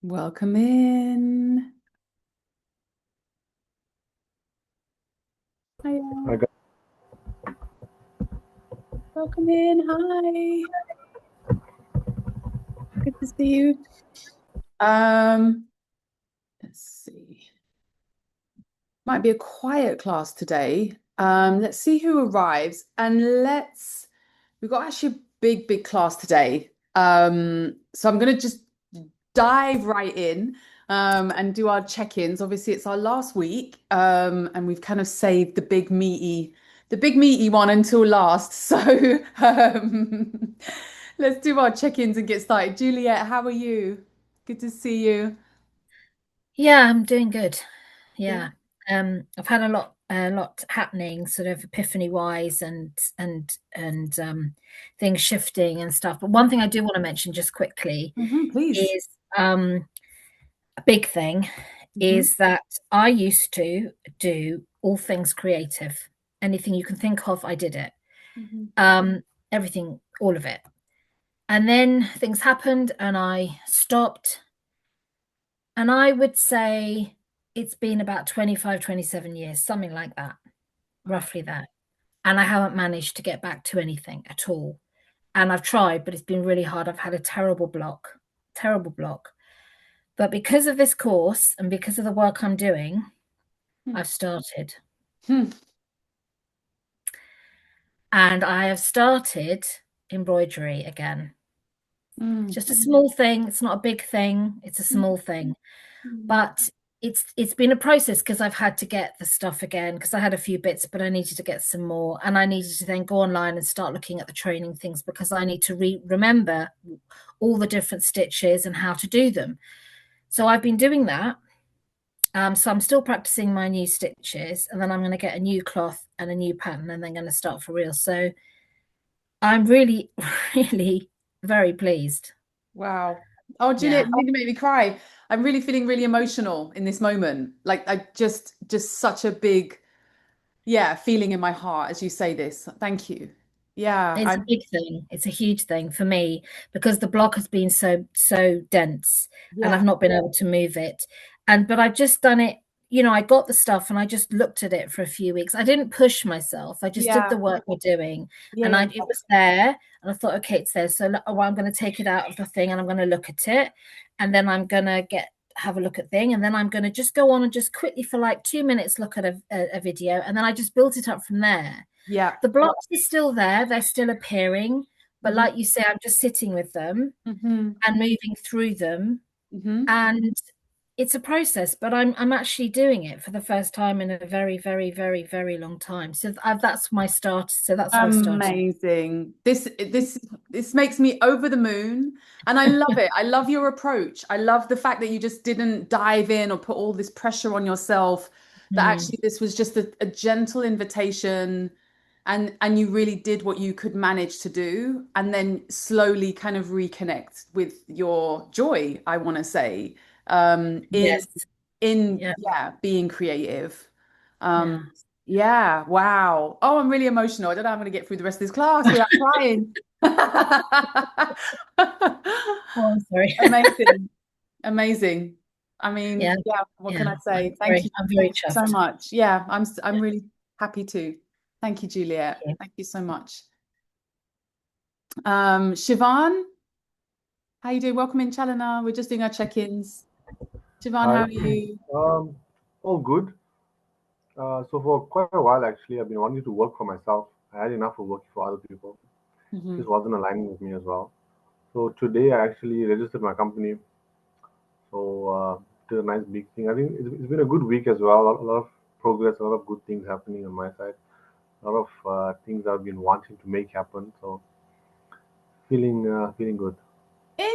Welcome in. Hiya. I got, Welcome in. Hi. Good to see you. Um, let's see. Might be a quiet class today. Let's see who arrives and we've got actually a big class today. So I'm gonna just dive right in and do our check-ins. Obviously, it's our last week, and we've kind of saved the big meaty one until last. So let's do our check-ins and get started. Juliet, how are you? Good to see you. Yeah, I'm doing good. Yeah. Yeah. I've had a lot happening sort of epiphany wise and things shifting and stuff. But one thing I do want to mention just quickly Please. is a big thing Hmm. is that I used to do all things creative. Anything you can think of, I did it. Hmm. Everything, all of it. And then things happened and I stopped. And I would say it's been about 25, 27 years, something like that, roughly that. And I haven't managed to get back to anything at all. And I've tried, but it's been really hard. I've had a terrible block, terrible block. But because of this course and because of the work I'm doing, I've started. Hmm. And I have started embroidery again. Mm. Just a small thing. It's not a big thing. It's a small thing. Mm. But it's been a process because I've had to get the stuff again because I had a few bits, but I needed to get some more, and I needed to then go online and start looking at the training things because I need to remember all the different stitches and how to do them. So I've been doing that. So I'm still practicing my new stitches, and then I'm going to get a new cloth and a new pattern, and then going to start for real. So I'm really, really very pleased. Wow. Oh, Juliet, Yeah. you really made me cry. I'm really feeling really emotional in this moment. Like I just such a big, yeah, feeling in my heart as you say this. Thank you. Yeah, It's a big thing. It's a huge thing for me because the block has been so dense and I've yeah, not been able to move it. But I've just done it, I got the stuff and I just looked at it for a few weeks. I didn't push myself. I just did yeah, the work we're doing yeah, and yeah. it was there and I thought, okay, it's there. So I'm going to take it out of the thing and I'm going to look at it and then I'm going to have a look at thing and then I'm going to just go on and just quickly for like 2 minutes look at a video and then I just built it up from there. Yeah. The blocks are still there, they're still appearing, but Hmm. like you say, I'm just sitting with them Hmm. and moving through them. Hmm. And it's a process, but I'm actually doing it for the first time in a very long time. So that's my start. So that's how I started. Amazing. This makes me over the moon, and I love it. I love your approach. I love the fact that you just didn't dive in or put all this pressure on yourself. That Mm, actually this was just a gentle invitation, and you really did what you could manage to do, and then slowly kind of reconnect with your joy, I want to say, in yes. Yeah. yeah, being creative. Yeah. Yeah, wow. Oh, I'm really emotional. I don't know how I'm going to get through the rest of this class without crying. Oh, I'm sorry. Amazing. Amazing. I mean, Yeah. yeah, what can Yeah. I say? I'm very, I'm Thank very you so chuffed. much. Yeah, I'm really happy to. Thank you, Juliet. Thank Thank you so much. Siobhan, how you doing? Welcome in, Chalana. We're just doing our check-ins. Siobhan, hi. how are you? All good. So for quite a while, actually, I've been wanting to work for myself. I had enough of working for other people. Hmm. This wasn't aligning with me as well. So today, I actually registered my company. So did a nice big thing. I think it's been a good week as well. A lot of progress, a lot of good things happening on my side. A lot of things I've been wanting to make happen. So feeling good.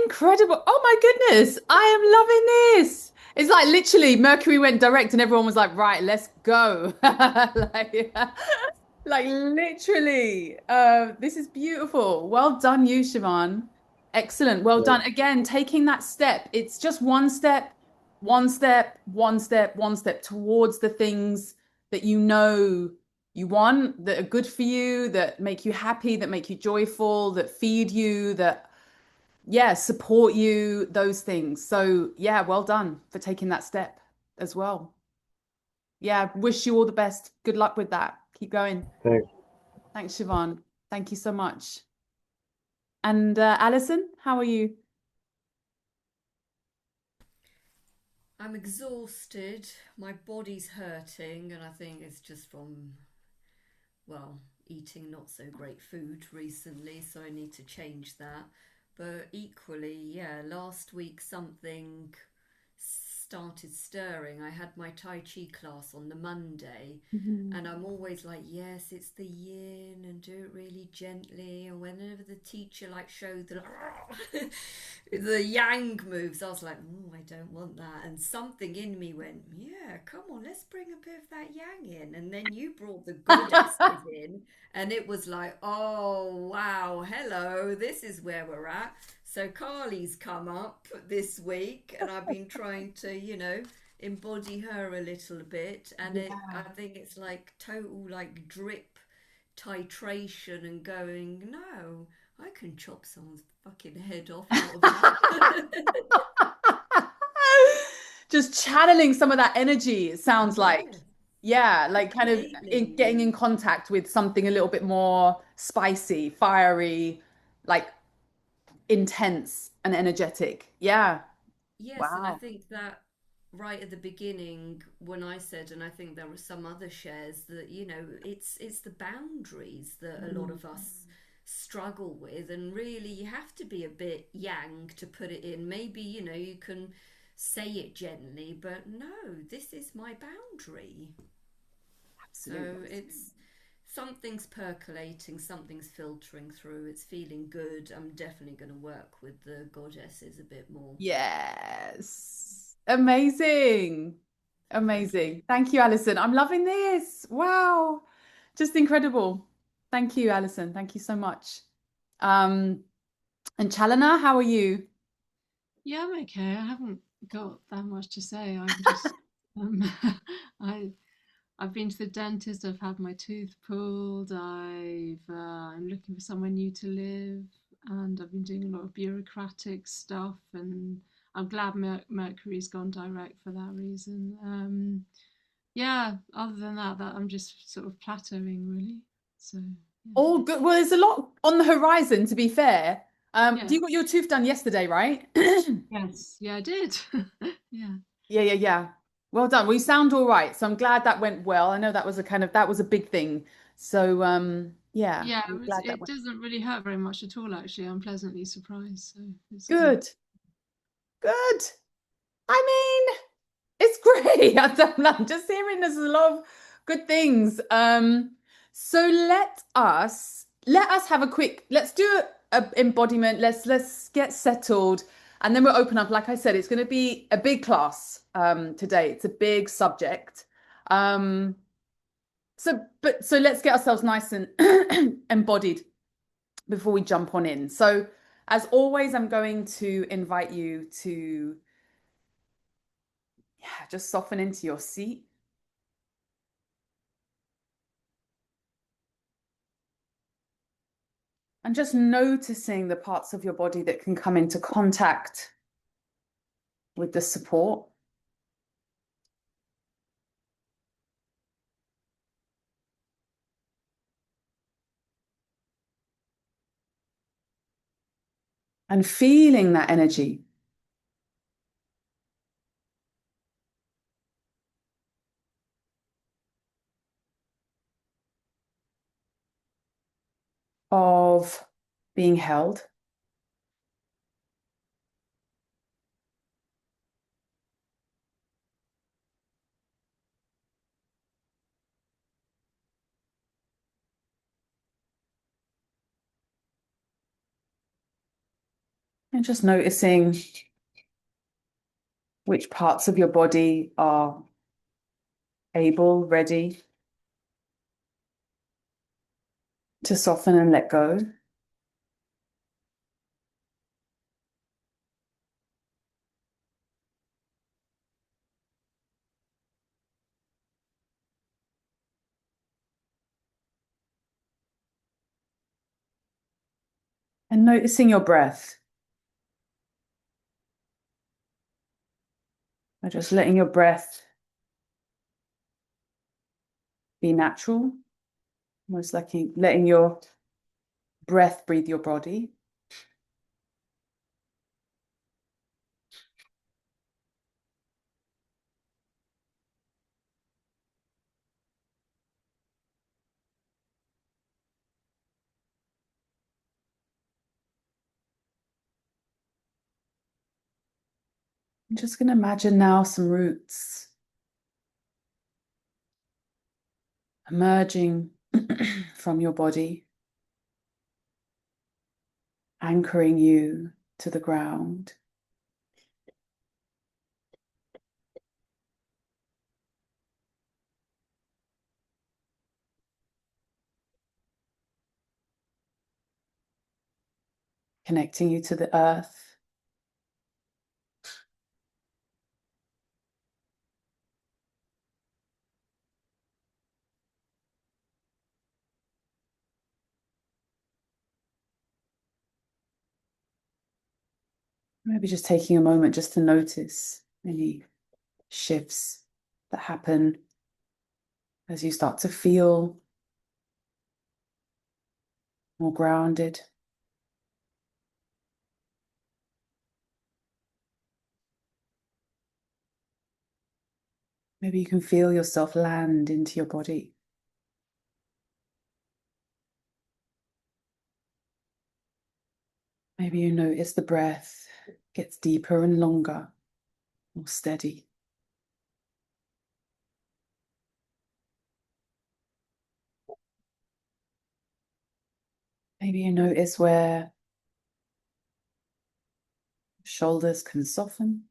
Incredible. Oh my goodness. I am loving this. It's like literally Mercury went direct and everyone was like, right, let's go. Like, like literally. This is beautiful. Well done, you, Siobhan. Excellent. Well Yeah. done. Again, taking that step. It's just one step, one step, one step, one step towards the things that you know you want, that are good for you, that make you happy, that make you joyful, that feed you, that yeah, support you, those things. So yeah, well done for taking that step as well. Yeah, wish you all the best. Good luck with that. Keep going. Thanks. Thanks, Siobhan. Thank you so much. And Alison, how are you? I'm exhausted. My body's hurting, and I think it's just from, well, eating not so great food recently, so I need to change that. But equally, yeah, last week something started stirring. I had my Tai Chi class on the Monday, Mhm. and I'm always like, yes, it's the yin and do it really gently. And whenever the teacher like showed the the yang moves, I was like, oh, I don't want that. And something in me went, yeah, come on, let's bring a bit of that yang in. And then you brought the goddesses in, and it was like, oh wow, hello, this is where we're at. So Carly's come up this week, and I've been trying to, embody her a little bit, and I Yeah. think it's like total like drip titration and going, no, I can chop someone's fucking head off out of that. Just channeling some of that energy, it sounds like. Yeah, Yeah, like kind of completely. getting in contact with something a little bit more spicy, fiery, like intense and energetic. Yeah. Yes, and I Wow. think that right at the beginning when I said, and I think there were some other shares that, it's the boundaries that a lot Mm. of us struggle with, and really you have to be a bit yang to put it in. Maybe, you can say it gently, but no, this is my boundary. So Absolutely. it's something's percolating, something's filtering through, it's feeling good. I'm definitely going to work with the goddesses a bit more. Yes. Amazing. Thank you. Amazing. Thank you, Alison. I'm loving this. Wow. Just incredible. Thank you, Alison. Thank you so much. Um, and Chalana, how are you? Yeah, I'm okay. I haven't got that much to say. I'm just um, I I've been to the dentist. I've had my tooth pulled. I'm looking for somewhere new to live, and I've been doing a lot of bureaucratic stuff. And I'm glad Mercury's gone direct for that reason. Yeah. Other than that I'm just sort of plateauing really. So yeah. All good. Well, there's a lot on the horizon, to be fair. Yeah. You got your tooth done yesterday, right? Yes. Yeah, I did. Yeah. Yeah, yeah, yeah. Well done. We sound all right. So I'm glad that went well. I know that was that was a big thing. So yeah, Yeah, I'm glad that it went doesn't really hurt very much at all, actually. I'm pleasantly surprised, so it's good. good. Good. I mean, it's great. I'm just hearing there's a lot of good things. So let us have a quick, let's do a embodiment. Let's get settled. And then we'll open up. Like I said, it's going to be a big class today. It's a big subject. Um, so let's get ourselves nice and embodied before we jump on in. So as always, I'm going to invite you to, yeah, just soften into your seat. And just noticing the parts of your body that can come into contact with the support. And feeling that energy of being held. And just noticing which parts of your body are able, ready to soften and let go. And noticing your breath. by just letting your breath be natural, almost like letting your breath breathe your body. I'm just going to imagine now some roots emerging from your body, anchoring you to the ground. Connecting you to the earth. Maybe just taking a moment just to notice any shifts that happen as you start to feel more grounded. Maybe you can feel yourself land into your body. Maybe you notice the breath gets deeper and longer, more steady. Maybe you notice where shoulders can soften.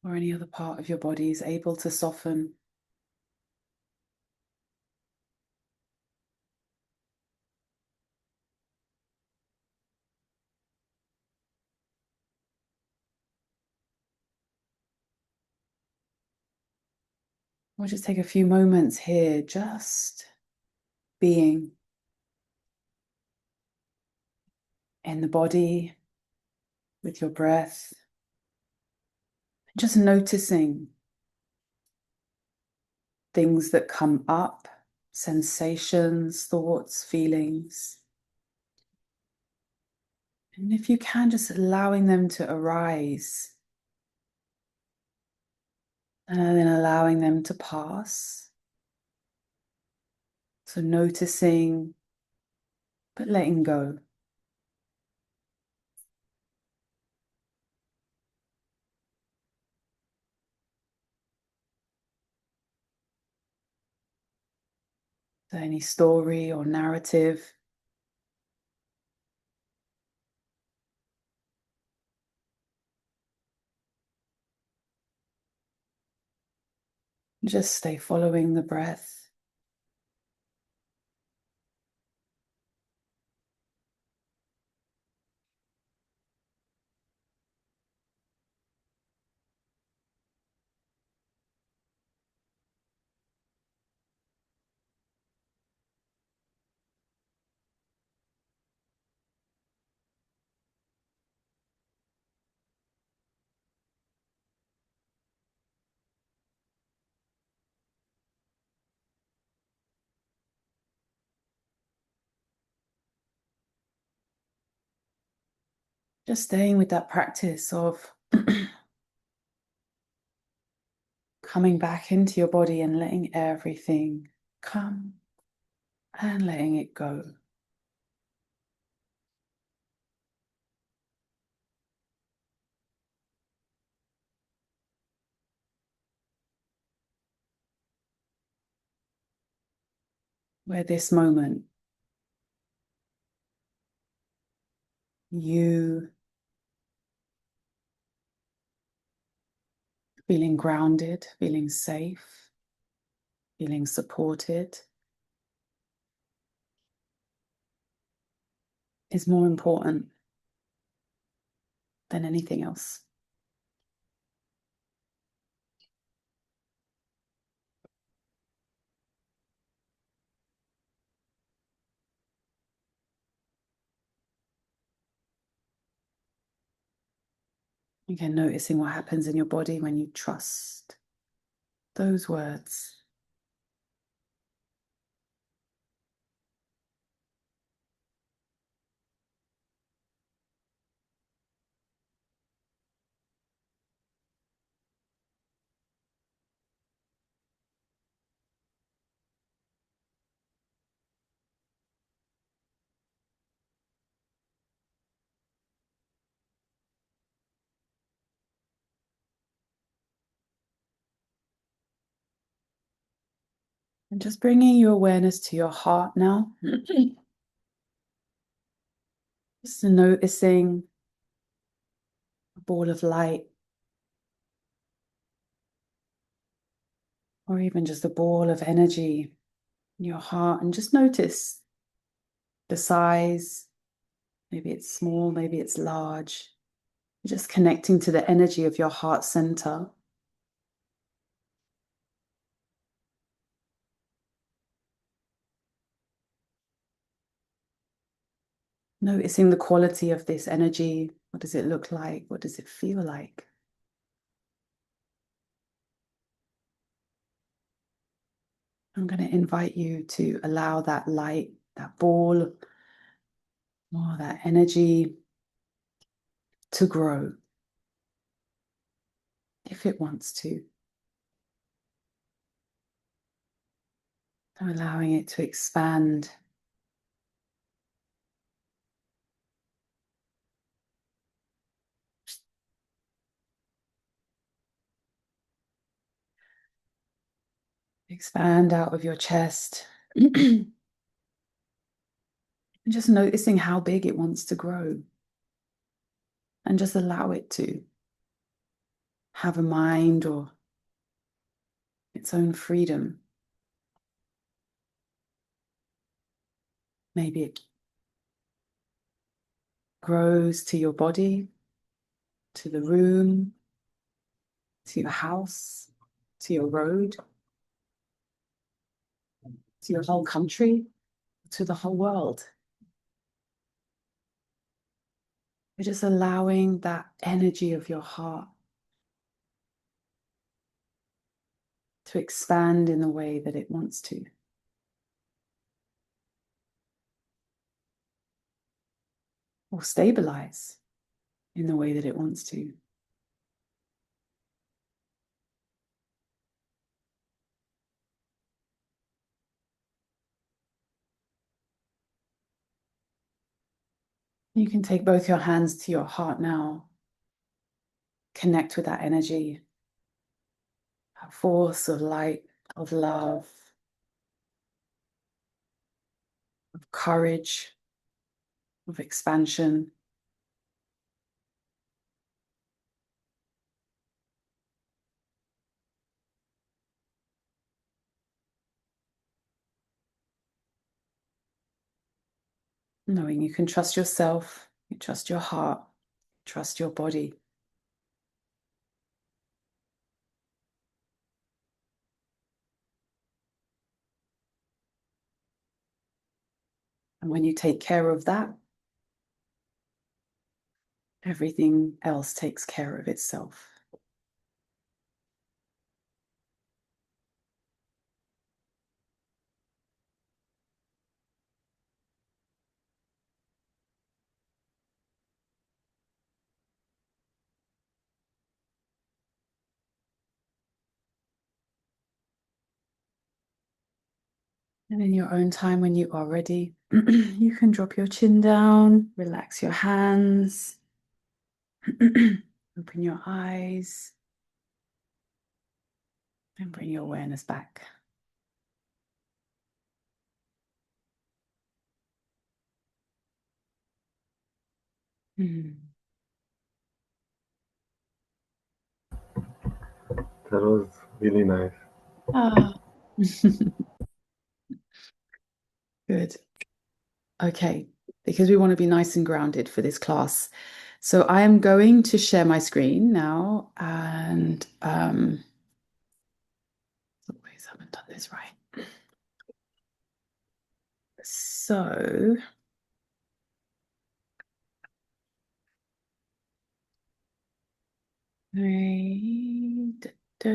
Or any other part of your body is able to soften. We'll just take a few moments here, just being in the body with your breath, just noticing things that come up, sensations, thoughts, feelings. And if you can, just allowing them to arise and then allowing them to pass. So noticing, but letting go. So any story or narrative, just stay following the breath. Just staying with that practice of coming back into your body and letting everything come and letting it go. Where this moment, you feeling grounded, feeling safe, feeling supported, is more important than anything else. Again, noticing what happens in your body when you trust those words. And just bringing your awareness to your heart now. Just noticing a ball of light, or even just a ball of energy in your heart, and just notice the size. Maybe it's small, maybe it's large. Just connecting to the energy of your heart center. Noticing the quality of this energy. What does it look like? What does it feel like? I'm going to invite you to allow that light, that ball, or that energy to grow if it wants to. So allowing it to expand. Expand out of your chest. And just noticing how big it wants to grow. And just allow it to have a mind or its own freedom. Maybe it grows to your body, to the room, to your house, to your road, to your whole country, to the whole world. You're just allowing that energy of your heart to expand in the way that it wants to. Or stabilize in the way that it wants to. You can take both your hands to your heart now. Connect with that energy, that force of light, of love, of courage, of expansion. Knowing you can trust yourself, you trust your heart, trust your body. And when you take care of that, everything else takes care of itself. And in your own time, when you are ready, you can drop your chin down, relax your hands, open your eyes, and bring your awareness back. Mm. That was really nice. Ah. Good. Okay, because we want to be nice and grounded for this class. So I am going to share my screen now, and always haven't done this right. So Da, da.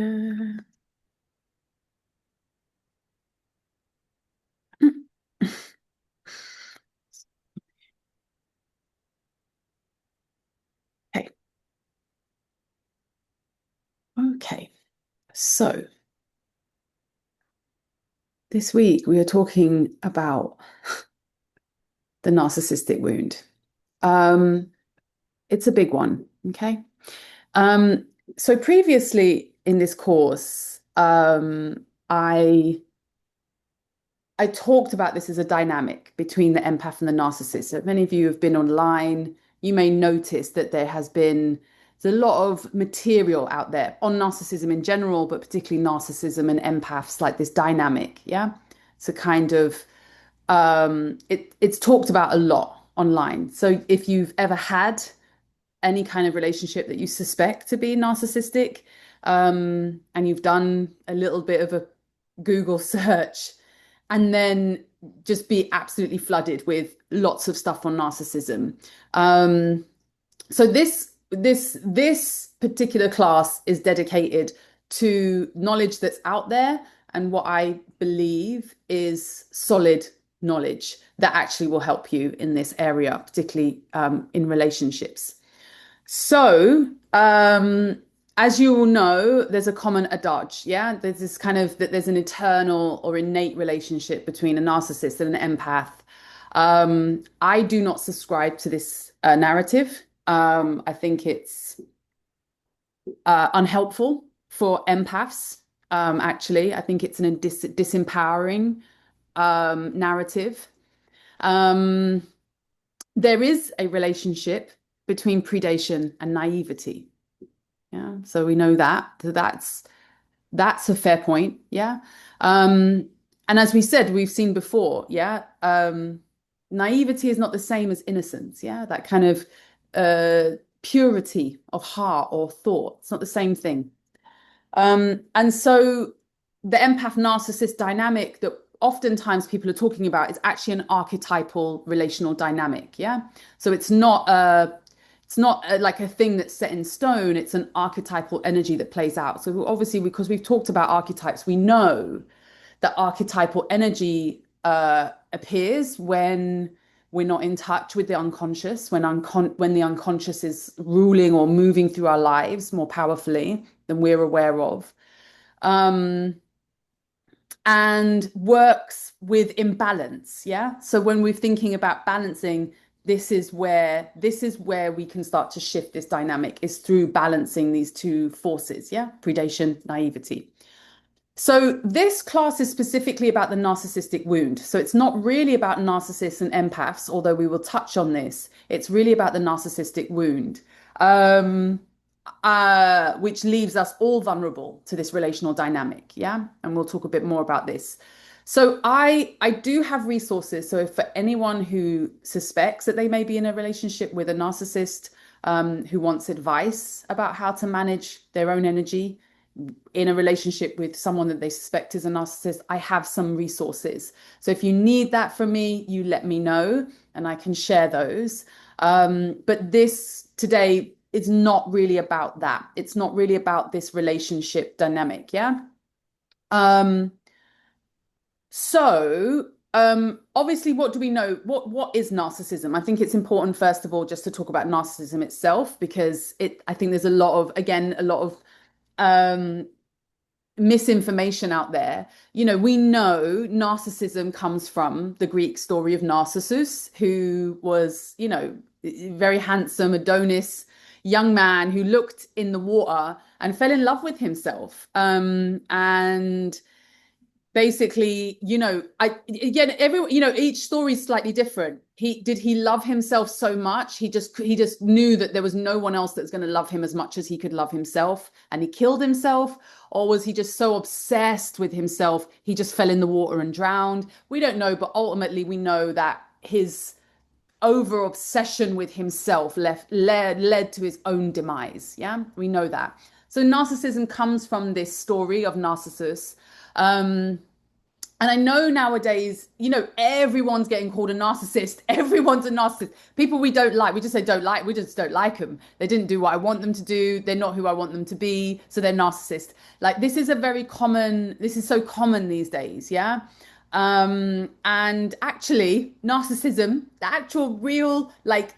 Okay. Okay. So this week we are talking about the narcissistic wound. It's a big one. Okay. Um, so previously in this course, I talked about this as a dynamic between the empath and the narcissist. So if many of you have been online, you may notice that there's a lot of material out there on narcissism in general, but particularly narcissism and empaths, like this dynamic. Yeah. So kind of it's talked about a lot online. So if you've ever had any kind of relationship that you suspect to be narcissistic, and you've done a little bit of a Google search, and then just be absolutely flooded with lots of stuff on narcissism. So this particular class is dedicated to knowledge that's out there and what I believe is solid knowledge that actually will help you in this area, particularly in relationships. So, as you all know, there's a common adage, yeah? There's this kind of that there's an eternal or innate relationship between a narcissist and an empath. I do not subscribe to this narrative. I think it's unhelpful for empaths. Actually, I think it's an disempowering narrative. Um, there is a relationship between predation and naivety. Yeah, so we know that. So that's a fair point. Yeah. And as we said, we've seen before, yeah. Naivety is not the same as innocence, yeah. That kind of purity of heart or thought. It's not the same thing. And so the empath narcissist dynamic that oftentimes people are talking about is actually an archetypal relational dynamic. Yeah. So it's not like a thing that's set in stone. It's an archetypal energy that plays out. So obviously, because we've talked about archetypes, we know that archetypal energy appears when we're not in touch with the unconscious, when the unconscious is ruling or moving through our lives more powerfully than we're aware of. And works with imbalance. Yeah. So when we're thinking about balancing, this is where we can start to shift this dynamic is through balancing these two forces. Yeah. Predation, naivety. So this class is specifically about the narcissistic wound. So it's not really about narcissists and empaths, although we will touch on this. It's really about the narcissistic wound. Which leaves us all vulnerable to this relational dynamic. Yeah. And we'll talk a bit more about this. So I do have resources. So if for anyone who suspects that they may be in a relationship with a narcissist, who wants advice about how to manage their own energy in a relationship with someone that they suspect is a narcissist, I have some resources. So if you need that from me, you let me know and I can share those. But this today is not really about that. It's not really about this relationship dynamic. Yeah. Obviously, what do we know? What is narcissism? I think it's important, first of all, just to talk about narcissism itself, because I think there's a lot of um, misinformation out there. We know narcissism comes from the Greek story of Narcissus, who was, very handsome Adonis young man who looked in the water and fell in love with himself. And basically, everyone, each story is slightly different. He love himself so much, he just knew that there was no one else that's going to love him as much as he could love himself, and he killed himself? Or was he just so obsessed with himself he just fell in the water and drowned? We don't know, but ultimately we know that his over obsession with himself led to his own demise. Yeah, we know that. So narcissism comes from this story of Narcissus. And I know nowadays, everyone's getting called a narcissist. Everyone's a narcissist. People we don't like, we just say don't like, we just don't like them. They didn't do what I want them to do. They're not who I want them to be. So they're narcissist. Like this is so common these days. Yeah. And actually narcissism, the actual real, like,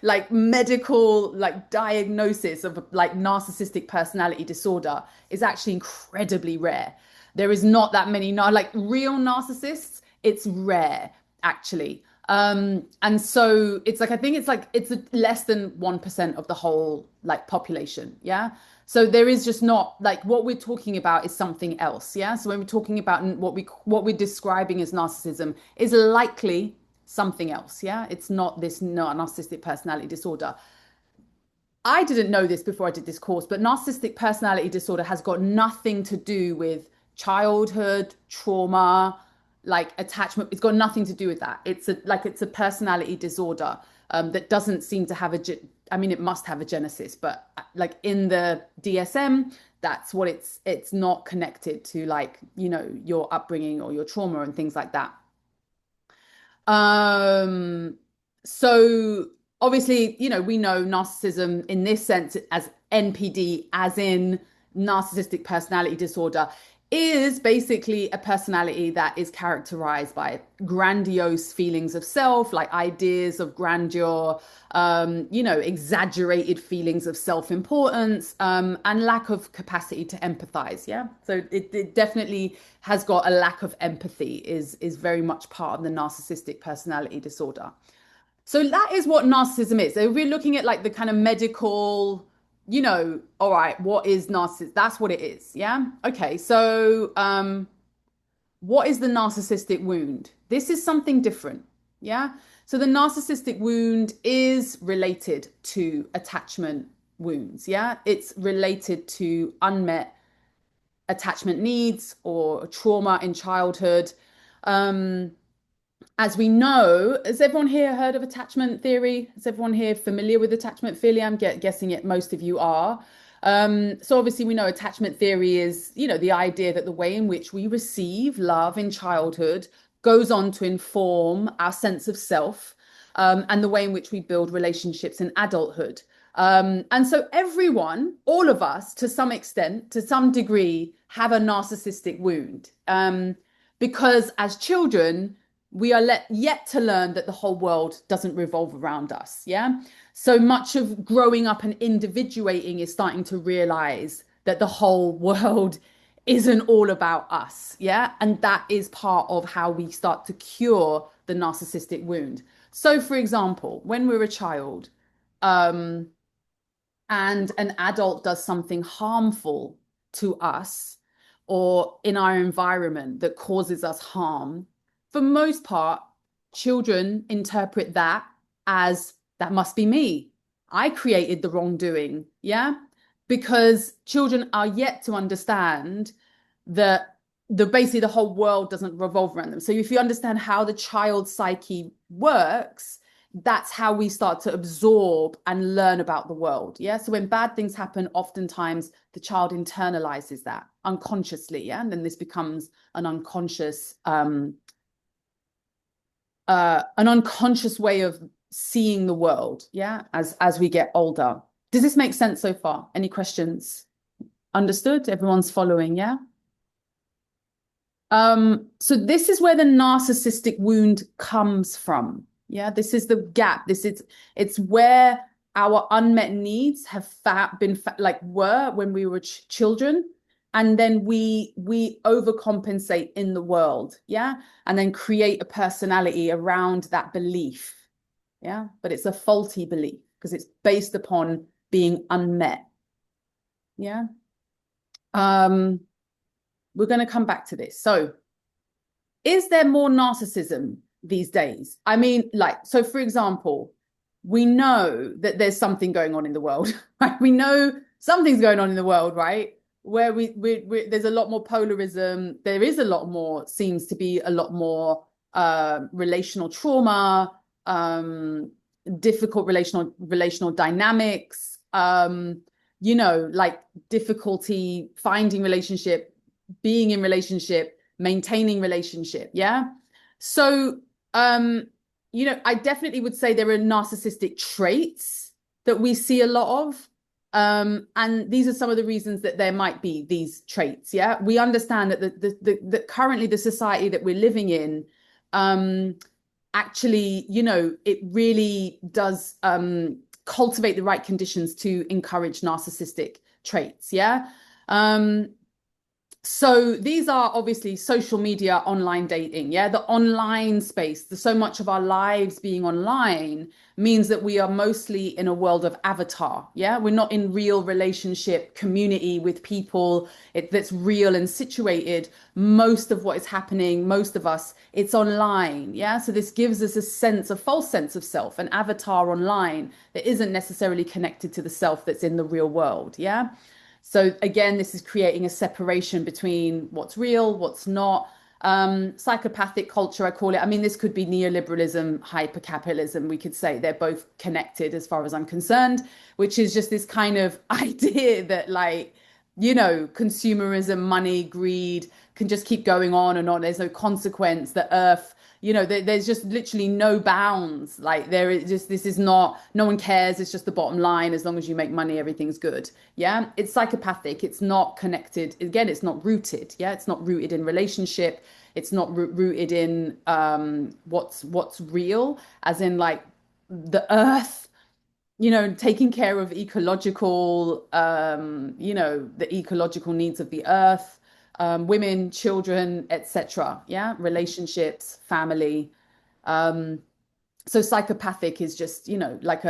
like medical, like diagnosis of like narcissistic personality disorder is actually incredibly rare. There is not that many, like real narcissists. It's rare, actually. And so it's like, I think it's less than 1% of the whole like population. Yeah. So there is just not like what we're talking about is something else. Yeah. So when we're talking about what we're describing as narcissism is likely something else. Yeah. It's not this narcissistic personality disorder. I didn't know this before I did this course, but narcissistic personality disorder has got nothing to do with childhood trauma, like attachment. It's got nothing to do with that. It's a personality disorder that doesn't seem to have I mean, it must have a genesis, but like in the DSM, that's what it's not connected to, like, your upbringing or your trauma and things like that. So obviously, we know narcissism in this sense as NPD, as in narcissistic personality disorder, is basically a personality that is characterized by grandiose feelings of self, like ideas of grandeur, exaggerated feelings of self-importance, and lack of capacity to empathize. Yeah. So it definitely has got a lack of empathy, is very much part of the narcissistic personality disorder. So that is what narcissism is. So if we're looking at like the kind of medical, all right, what is narcissism? That's what it is. Yeah. Okay. So what is the narcissistic wound? This is something different. Yeah. So the narcissistic wound is related to attachment wounds. Yeah. It's related to unmet attachment needs or trauma in childhood. As we know, has everyone here heard of attachment theory? Is everyone here familiar with attachment theory? I'm guessing it, most of you are. So obviously we know attachment theory is, the idea that the way in which we receive love in childhood goes on to inform our sense of self, and the way in which we build relationships in adulthood. And so everyone, all of us, to some extent, to some degree, have a narcissistic wound. Because as children, we are yet to learn that the whole world doesn't revolve around us. Yeah. So much of growing up and individuating is starting to realize that the whole world isn't all about us. Yeah. And that is part of how we start to cure the narcissistic wound. So, for example, when we're a child, and an adult does something harmful to us or in our environment that causes us harm, for most part, children interpret that as that must be me. I created the wrongdoing. Yeah. Because children are yet to understand that basically the whole world doesn't revolve around them. So if you understand how the child's psyche works, that's how we start to absorb and learn about the world. Yeah. So when bad things happen, oftentimes the child internalizes that unconsciously. Yeah. And then this becomes an unconscious way of seeing the world. Yeah. As we get older. Does this make sense so far? Any questions? Understood? Everyone's following. Yeah. So this is where the narcissistic wound comes from. Yeah, this is the gap. It's where our unmet needs have were when we were children, and then we overcompensate in the world. Yeah, and then create a personality around that belief. Yeah, but it's a faulty belief because it's based upon being unmet. Yeah. We're going to come back to this. So is there more narcissism these days? I mean, so for example, we know that there's something going on in the world, right? We know something's going on in the world, right? Where there's a lot more polarism. There is seems to be a lot more relational trauma, difficult relational dynamics, like difficulty finding relationship, being in relationship, maintaining relationship. Yeah. So, I definitely would say there are narcissistic traits that we see a lot of. And these are some of the reasons that there might be these traits. Yeah. We understand that the currently the society that we're living in, actually, it really does cultivate the right conditions to encourage narcissistic traits. Yeah. So these are obviously social media, online dating. Yeah. The online space, so much of our lives being online means that we are mostly in a world of avatar. Yeah. We're not in real relationship community with people that's real and situated. Most of what is happening, most of us, it's online. Yeah. So this gives us a false sense of self, an avatar online that isn't necessarily connected to the self that's in the real world. Yeah. So again, this is creating a separation between what's real, what's not. Psychopathic culture, I call it. I mean, this could be neoliberalism, hypercapitalism. We could say they're both connected as far as I'm concerned, which is just this kind of idea that, like, consumerism, money, greed can just keep going on and on. There's no consequence. The earth, there's just literally no bounds. Like, there is just, this is not, no one cares. It's just the bottom line. As long as you make money, everything's good. Yeah. It's psychopathic. It's not connected. Again, it's not rooted. Yeah. It's not rooted in relationship. It's not rooted in what's real, as in, like, the earth, taking care of ecological, the ecological needs of the earth, women, children, etc. Yeah, relationships, family. Um, so psychopathic is just, like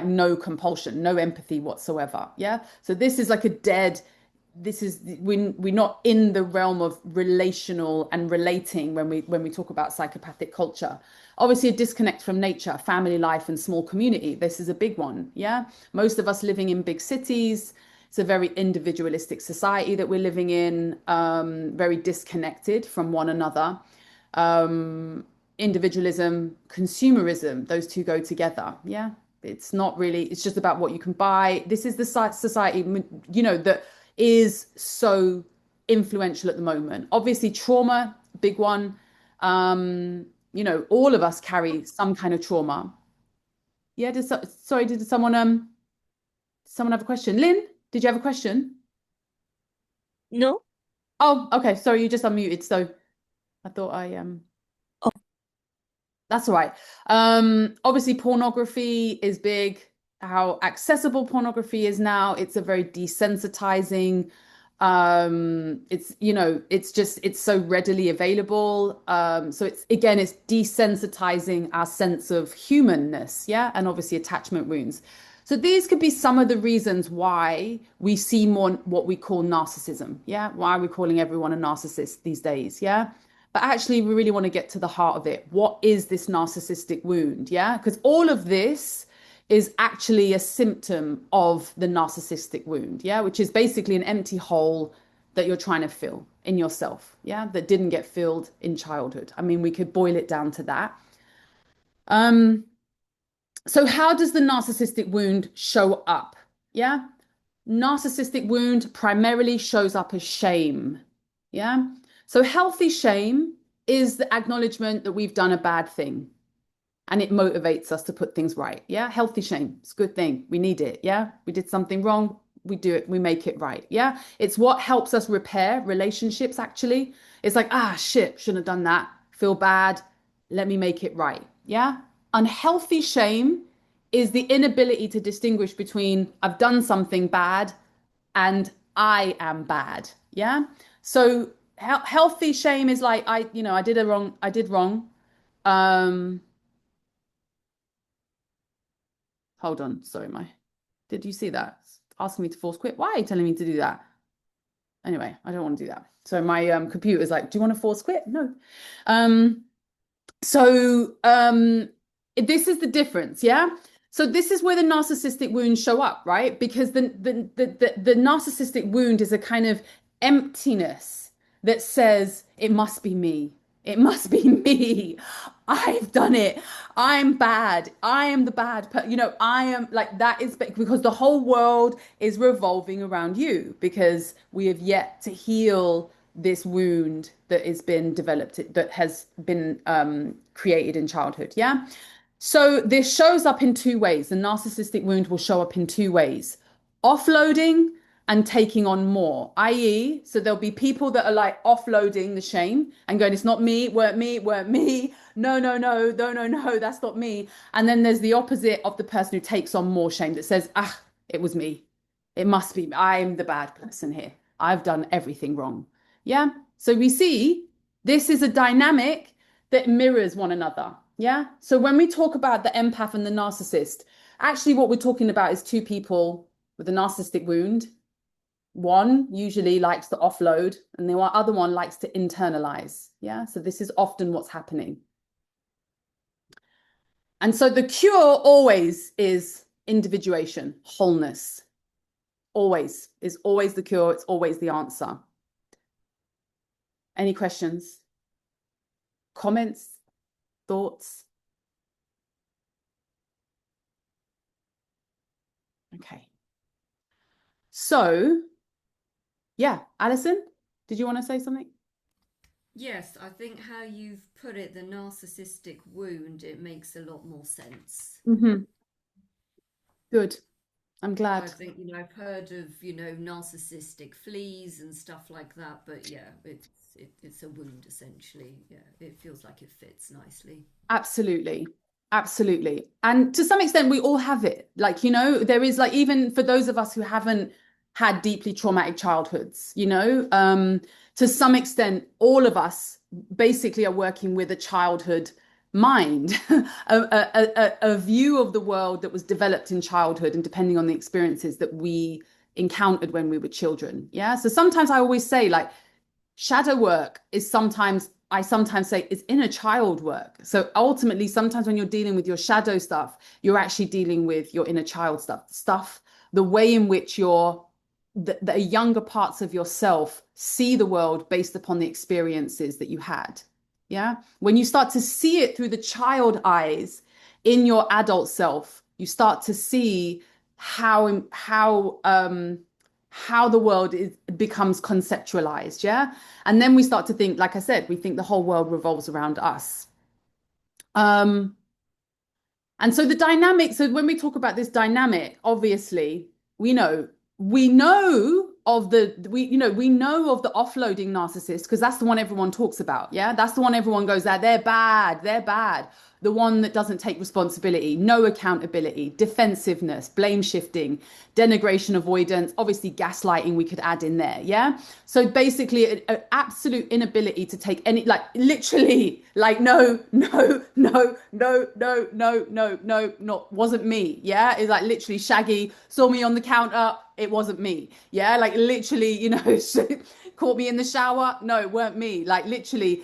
no compulsion, no empathy whatsoever. Yeah. So this is like a dead, we're not in the realm of relational and relating when we talk about psychopathic culture. Obviously, a disconnect from nature, family life, and small community. This is a big one. Yeah. Most of us living in big cities. It's a very individualistic society that we're living in, very disconnected from one another. Individualism, consumerism, those two go together. Yeah. It's not really, it's just about what you can buy. This is the society, that is so influential at the moment. Obviously, trauma, big one. All of us carry some kind of trauma. Yeah, sorry, did someone have a question? Lynn, did you have a question? No? Oh, okay. Sorry, you just unmuted. So I thought Oh, that's all right. Obviously, pornography is big. How accessible pornography is now. It's a very desensitizing. It's so readily available. So it's desensitizing our sense of humanness, yeah, and obviously attachment wounds. So these could be some of the reasons why we see more what we call narcissism, yeah. Why are we calling everyone a narcissist these days, yeah? But actually, we really want to get to the heart of it. What is this narcissistic wound? Yeah, because all of this is actually a symptom of the narcissistic wound. Yeah, which is basically an empty hole that you're trying to fill in yourself. Yeah, that didn't get filled in childhood. I mean, we could boil it down to that. So how does the narcissistic wound show up? Yeah, narcissistic wound primarily shows up as shame. Yeah. So healthy shame is the acknowledgement that we've done a bad thing and it motivates us to put things right. Yeah. Healthy shame. It's a good thing. We need it. Yeah. We did something wrong. We do it. We make it right. Yeah. It's what helps us repair relationships, actually. It's like, shit, shouldn't have done that. Feel bad. Let me make it right. Yeah. Unhealthy shame is the inability to distinguish between I've done something bad and I am bad. Yeah. So healthy shame is like, I did a wrong. I did wrong. Um, Hold on. Sorry, did you see that? It's asking me to force quit. Why are you telling me to do that? Anyway, I don't want to do that. So my computer's like, do you want to force quit? No. So this is the difference. Yeah. So this is where the narcissistic wounds show up, right? Because the narcissistic wound is a kind of emptiness that says it must be me. It must be me. I've done it. I'm bad. I am the bad I am like that is because the whole world is revolving around you because we have yet to heal this wound that has been developed, that has been created in childhood. Yeah. So this shows up in two ways. The narcissistic wound will show up in two ways: offloading and taking on more, i.e., so there'll be people that are like offloading the shame and going, it's not me, weren't me, weren't me. No, no, no, no, no, no, that's not me. And then there's the opposite of the person who takes on more shame that says, ah, it was me. It must be, I'm the bad person here. I've done everything wrong. Yeah. So we see this is a dynamic that mirrors one another. Yeah. So when we talk about the empath and the narcissist, actually what we're talking about is two people with a narcissistic wound. One usually likes to offload and the other one likes to internalize. Yeah. So this is often what's happening. And so the cure always is individuation, wholeness. Always is always the cure. It's always the answer. Any questions? Comments? Thoughts? Okay. So, yeah, Alison, did you want to say something? Yes, I think how you've put it, the narcissistic wound, it makes a lot more sense. Good. I'm I glad. think, I've heard of, narcissistic fleas and stuff like that, but yeah, it's a wound essentially. Yeah, it feels like it fits nicely. Absolutely. Absolutely. And to some extent, we all have it. Like, there is like, even for those of us who haven't had deeply traumatic childhoods, to some extent, all of us basically are working with a childhood mind, a view of the world that was developed in childhood and depending on the experiences that we encountered when we were children. Yeah. So sometimes I always say, like, shadow work is I sometimes say it's inner child work. So ultimately, sometimes when you're dealing with your shadow stuff, you're actually dealing with your inner child stuff, the way in which the younger parts of yourself see the world based upon the experiences that you had. Yeah. When you start to see it through the child eyes in your adult self, you start to see how the world becomes conceptualized. Yeah. And then we start to think, like I said, we think the whole world revolves around us. And so the dynamic, so when we talk about this dynamic, obviously, we know of the offloading narcissist because that's the one everyone talks about. Yeah. That's the one everyone goes, they're bad, they're bad. The one that doesn't take responsibility, no accountability, defensiveness, blame shifting, denigration, avoidance, obviously gaslighting we could add in there. Yeah. So basically an absolute inability to take any, like literally like, no, wasn't me. Yeah. It's like literally Shaggy saw me on the counter. It wasn't me. Yeah. Like literally, caught me in the shower. No, it weren't me. Like literally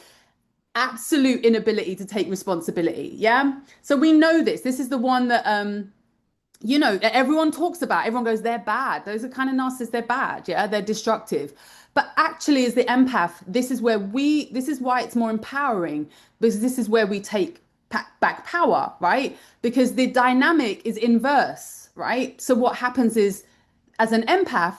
absolute inability to take responsibility. Yeah. So we know this is the one that everyone talks about. Everyone goes, they're bad. Those are kind of narcissists. They're bad. Yeah. They're destructive. But actually, as the empath, this is why it's more empowering, because this is where we take back power, right? Because the dynamic is inverse, right? So what happens is, as an empath,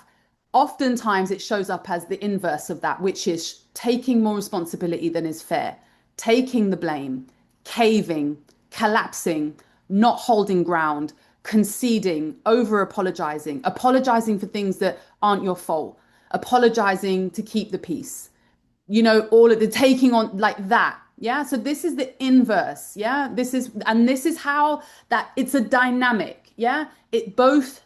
oftentimes it shows up as the inverse of that, which is taking more responsibility than is fair, taking the blame, caving, collapsing, not holding ground, conceding, over apologizing for things that aren't your fault, apologizing to keep the peace, all of the taking on like that. Yeah. So this is the inverse. Yeah. This is how that it's a dynamic. Yeah. Both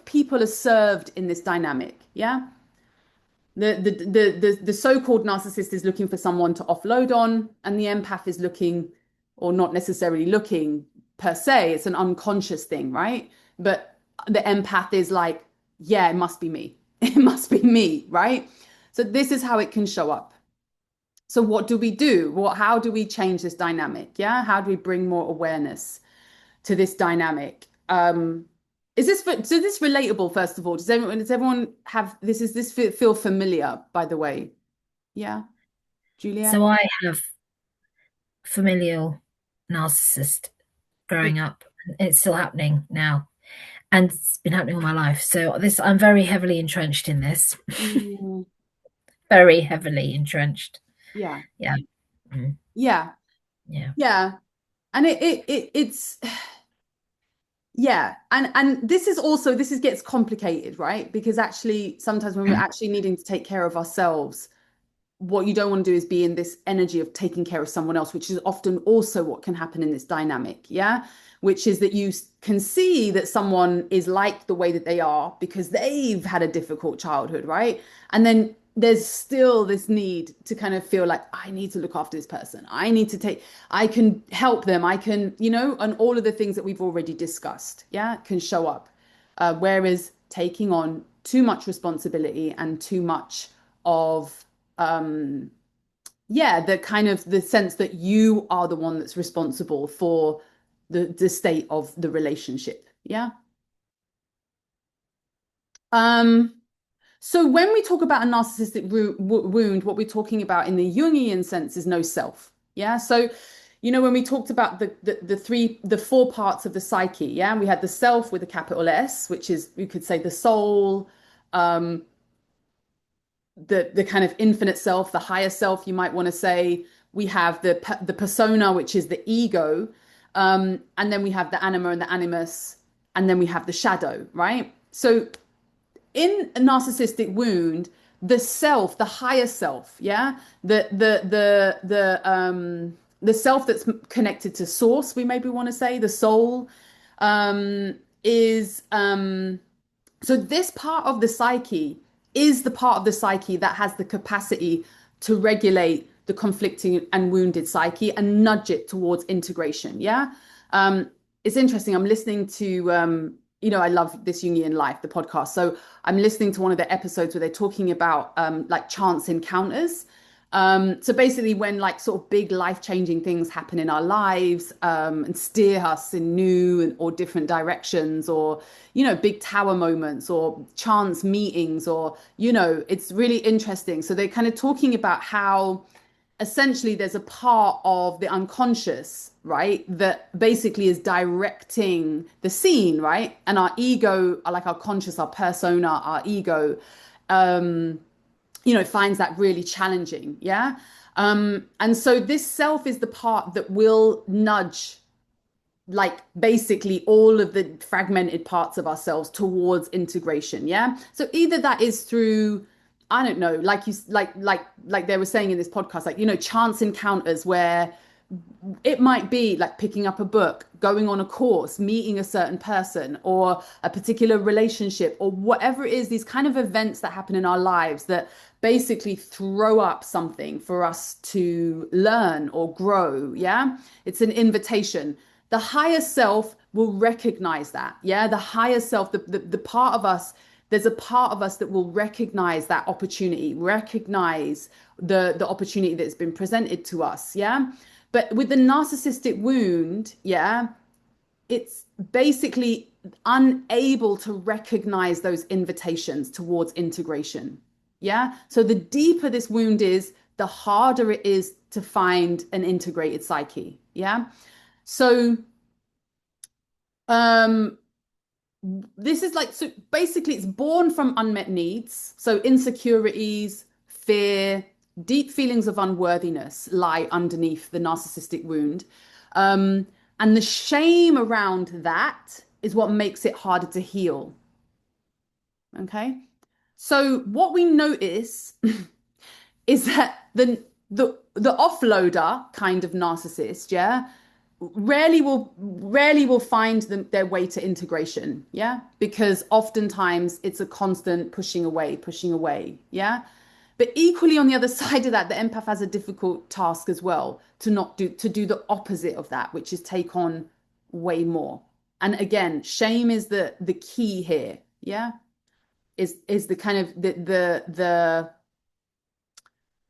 people are served in this dynamic. Yeah. The so-called narcissist is looking for someone to offload on, and the empath is looking, or not necessarily looking per se, it's an unconscious thing, right? But the empath is like, yeah, it must be me. It must be me, right? So this is how it can show up. So what do we do? How do we change this dynamic? Yeah, how do we bring more awareness to this dynamic? Is this relatable? First of all, does everyone have this? Is this feel familiar? By the way, yeah, Julia. So I have familial narcissist growing up. It's still happening now, and it's been happening all my life. So I'm very heavily entrenched in this. very heavily entrenched. Yeah. Yeah. Mm. Yeah. Yeah. Yeah. And it's yeah. And this is also gets complicated, right? Because actually sometimes when we're actually needing to take care of ourselves, what you don't want to do is be in this energy of taking care of someone else, which is often also what can happen in this dynamic. Yeah. Which is that you can see that someone is like the way that they are because they've had a difficult childhood, right? And then there's still this need to kind of feel like, I need to look after this person. I can help them. I can, and all of the things that we've already discussed, yeah, can show up. Whereas taking on too much responsibility and too much of the kind of the sense that you are the one that's responsible for the state of the relationship. Yeah. So when we talk about a narcissistic wound, what we're talking about in the Jungian sense is no self. Yeah. So, when we talked about the four parts of the psyche, yeah, we had the self with a capital S, which is, you could say, the soul, the kind of infinite self, the higher self, you might want to say. We have the persona, which is the ego, and then we have the anima and the animus, and then we have the shadow, right? So in a narcissistic wound, the self, the higher self, yeah, the self that's connected to source, we maybe want to say, the soul, is so this part of the psyche is the part of the psyche that has the capacity to regulate the conflicting and wounded psyche and nudge it towards integration. Yeah. It's interesting. I'm listening to, I love This Jungian Life, the podcast. So I'm listening to one of the episodes where they're talking about like chance encounters. So basically when like sort of big life-changing things happen in our lives, and steer us in new or different directions, or, big tower moments or chance meetings, or, it's really interesting. So they're kind of talking about how essentially there's a part of the unconscious, right, that basically is directing the scene, right? And our ego, like our conscious, our persona, our ego, finds that really challenging. Yeah. And so this self is the part that will nudge, like, basically all of the fragmented parts of ourselves towards integration. Yeah. So either that is through, I don't know, like they were saying in this podcast, like, chance encounters where it might be like picking up a book, going on a course, meeting a certain person, or a particular relationship, or whatever it is, these kind of events that happen in our lives that basically throw up something for us to learn or grow. Yeah. It's an invitation. The higher self will recognize that. Yeah. The higher self, the part of us, there's a part of us that will recognize that opportunity, recognize the opportunity that's been presented to us. Yeah. But with the narcissistic wound, yeah, it's basically unable to recognize those invitations towards integration. Yeah. So the deeper this wound is, the harder it is to find an integrated psyche. Yeah. So, this is like, so basically it's born from unmet needs. So insecurities, fear, deep feelings of unworthiness lie underneath the narcissistic wound. And the shame around that is what makes it harder to heal. Okay. So what we notice is that the offloader kind of narcissist, yeah, rarely will find their way to integration. Yeah. Because oftentimes it's a constant pushing away. Yeah. But equally on the other side of that, the empath has a difficult task as well to do the opposite of that, which is take on way more. And again, shame is the key here. Yeah. Is the kind of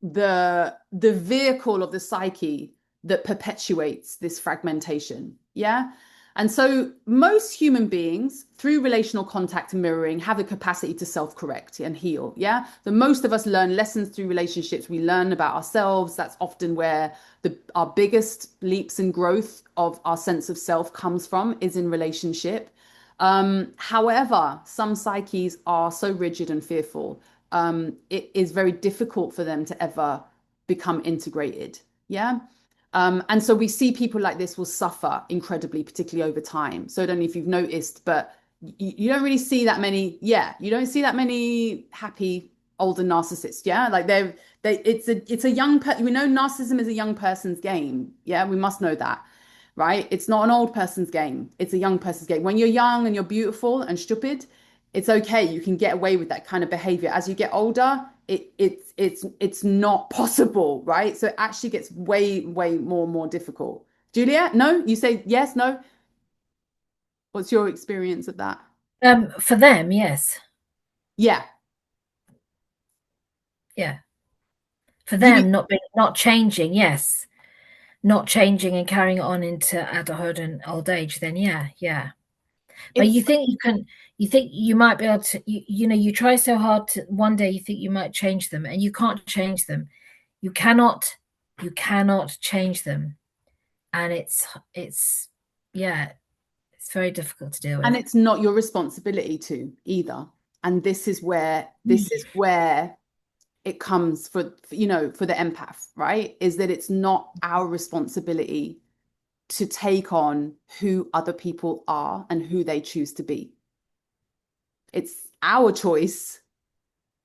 the vehicle of the psyche that perpetuates this fragmentation. Yeah. And so most human beings, through relational contact and mirroring, have the capacity to self-correct and heal. Yeah. So most of us learn lessons through relationships. We learn about ourselves. That's often where our biggest leaps in growth of our sense of self comes from, is in relationship. However, some psyches are so rigid and fearful it is very difficult for them to ever become integrated. Yeah. And so we see people like this will suffer incredibly, particularly over time. So I don't know if you've noticed, but you don't really see that many. Yeah, you don't see that many happy older narcissists. Yeah, like it's a young we know narcissism is a young person's game. Yeah, we must know that, right? It's not an old person's game. It's a young person's game. When you're young and you're beautiful and stupid, it's okay. You can get away with that kind of behavior. As you get older, it's not possible, right? So it actually gets way more and more difficult. Julia, no? You say yes, no? What's your experience of that? For them, yes. Yeah. Yeah. For them, not changing, yes. Not changing and carrying it on into adulthood and old age, then yeah. But you think you might be able to, you try so hard to, one day you think you might change them, and you can't change them. You cannot change them. And it's very difficult to deal with. And it's not your responsibility to either. And this is where it comes for the empath, right? Is that it's not our responsibility to take on who other people are and who they choose to be. It's our choice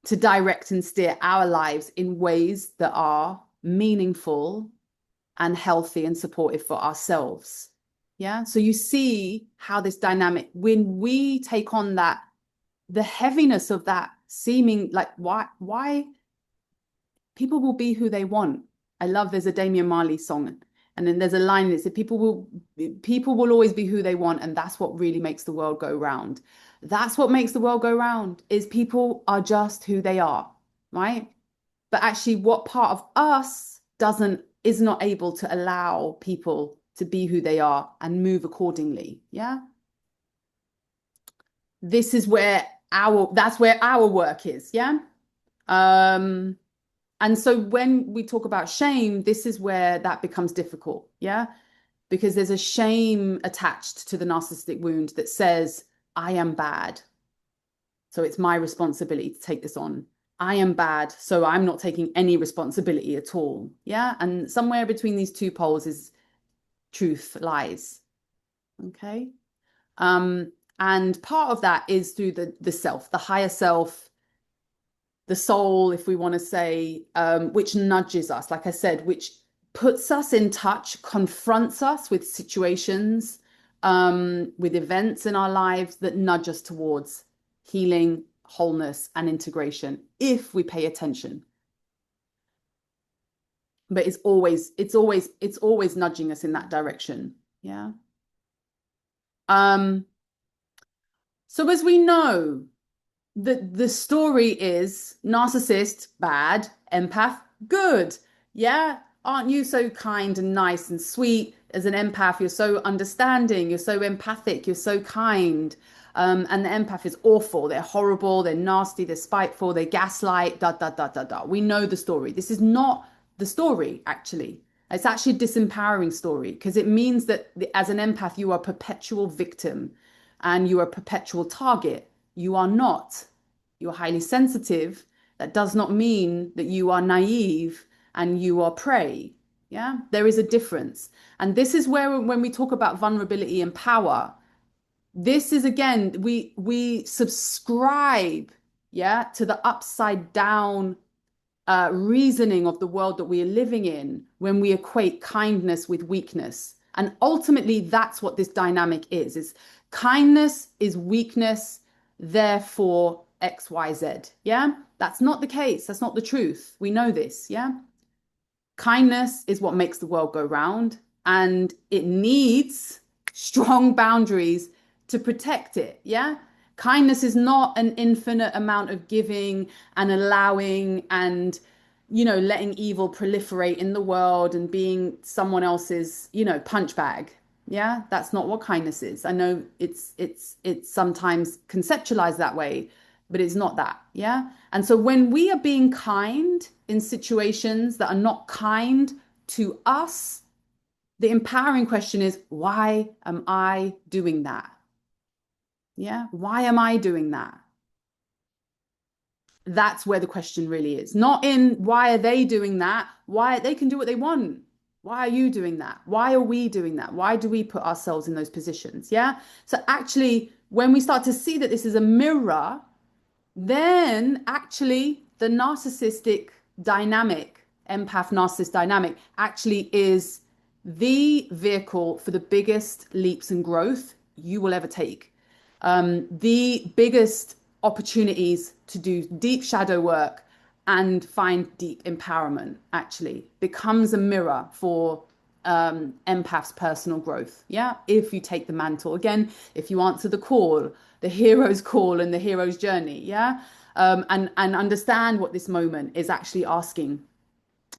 to direct and steer our lives in ways that are meaningful and healthy and supportive for ourselves. Yeah. So you see how this dynamic, when we take on that, the heaviness of that seeming like why people will be who they want. I love, there's a Damian Marley song, and then there's a line that said people will always be who they want, and that's what really makes the world go round. That's what makes the world go round, is people are just who they are, right? But actually what part of us is not able to allow people to be who they are and move accordingly. Yeah. This is where that's where our work is. Yeah. And so when we talk about shame, this is where that becomes difficult. Yeah. Because there's a shame attached to the narcissistic wound that says, I am bad, so it's my responsibility to take this on. I am bad, so I'm not taking any responsibility at all. Yeah. And somewhere between these two poles is truth lies. Okay. And part of that is through the self, the higher self, the soul, if we want to say, which nudges us, like I said, which puts us in touch, confronts us with situations, with events in our lives that nudge us towards healing, wholeness, and integration, if we pay attention. But it's always nudging us in that direction. Yeah. So as we know, the story is narcissist, bad, empath, good. Yeah. Aren't you so kind and nice and sweet as an empath? You're so understanding. You're so empathic. You're so kind. And the empath is awful. They're horrible. They're nasty. They're spiteful. They gaslight. We know the story. This is not the story, actually. It's actually a disempowering story, because it means that as an empath, you are a perpetual victim and you are a perpetual target. You are not. You're highly sensitive. That does not mean that you are naive and you are prey. Yeah, there is a difference. And this is where, when we talk about vulnerability and power, this is, again, we subscribe, yeah, to the upside down reasoning of the world that we are living in when we equate kindness with weakness. And ultimately, that's what this dynamic is kindness is weakness, therefore XYZ. Yeah, that's not the case. That's not the truth. We know this. Yeah. Kindness is what makes the world go round, and it needs strong boundaries to protect it. Yeah. Kindness is not an infinite amount of giving and allowing and, letting evil proliferate in the world and being someone else's, punch bag. Yeah. That's not what kindness is. I know it's sometimes conceptualized that way, but it's not that. Yeah. And so when we are being kind in situations that are not kind to us, the empowering question is, why am I doing that? Yeah. Why am I doing that? That's where the question really is. Not in why are they doing that? Why they can do what they want. Why are you doing that? Why are we doing that? Why do we put ourselves in those positions? Yeah. So actually, when we start to see that this is a mirror, then actually the narcissistic dynamic, empath narcissist dynamic, actually is the vehicle for the biggest leaps and growth you will ever take. The biggest opportunities to do deep shadow work and find deep empowerment actually becomes a mirror for empath's personal growth. Yeah. If you take the mantle again, if you answer the call, the hero's call and the hero's journey. Yeah. And understand what this moment is actually asking.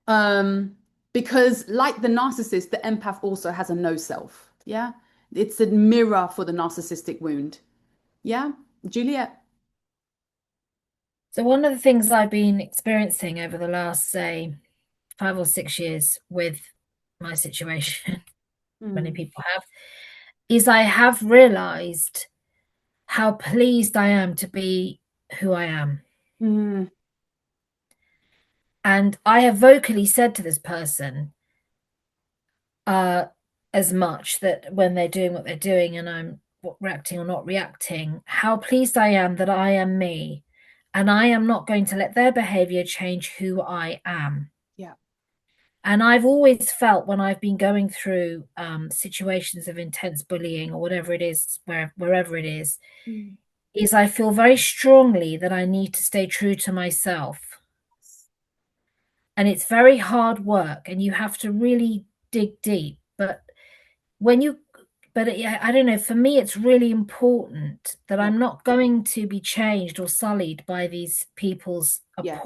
Because like the narcissist, the empath also has a no self. Yeah. It's a mirror for the narcissistic wound. Yeah. Juliet. So one of the things I've been experiencing over the last, say, 5 or 6 years with my situation, many people have, is I have realized how pleased I am to be who I am. Mm. And I have vocally said to this person as much that when they're doing what they're doing and I'm reacting or not reacting, how pleased I am that I am me. And I am not going to let their behavior change who I am. Yeah. And I've always felt when I've been going through situations of intense bullying or whatever it is, wherever it is I feel very strongly that I need to stay true to myself. And it's very hard work and you have to really dig deep. But I don't know, for me, it's really important that Yeah. I'm not going to be changed or sullied by these people's Yes.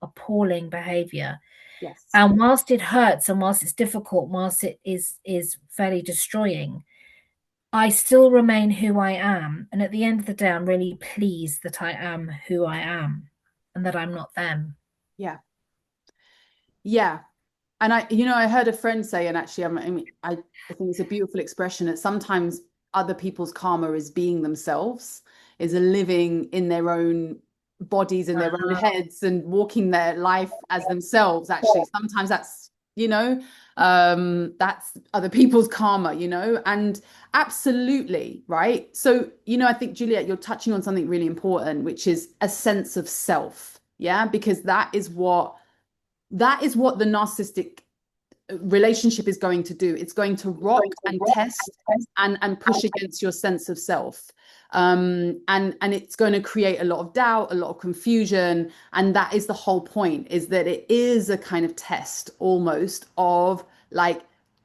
appalling behavior. Yes. And whilst it hurts and whilst it's difficult, whilst it is fairly destroying, I still remain who I am. And at the end of the day, I'm really pleased that I am who I am and that I'm not them. Yeah. Yeah. And I heard a friend say, and actually, I think it's a beautiful expression that sometimes other people's karma is being themselves, is a living in their own bodies, in their own heads, and walking their life as themselves. Actually, sometimes that's other people's karma, and absolutely right. So, I think Juliet, you're touching on something really important, which is a sense of self. Yeah, because that is what the narcissistic relationship is going to do. It's going to rock and test and push against your sense of self. And it's going to create a lot of doubt, a lot of confusion. And that is the whole point, is that it is a kind of test almost of like,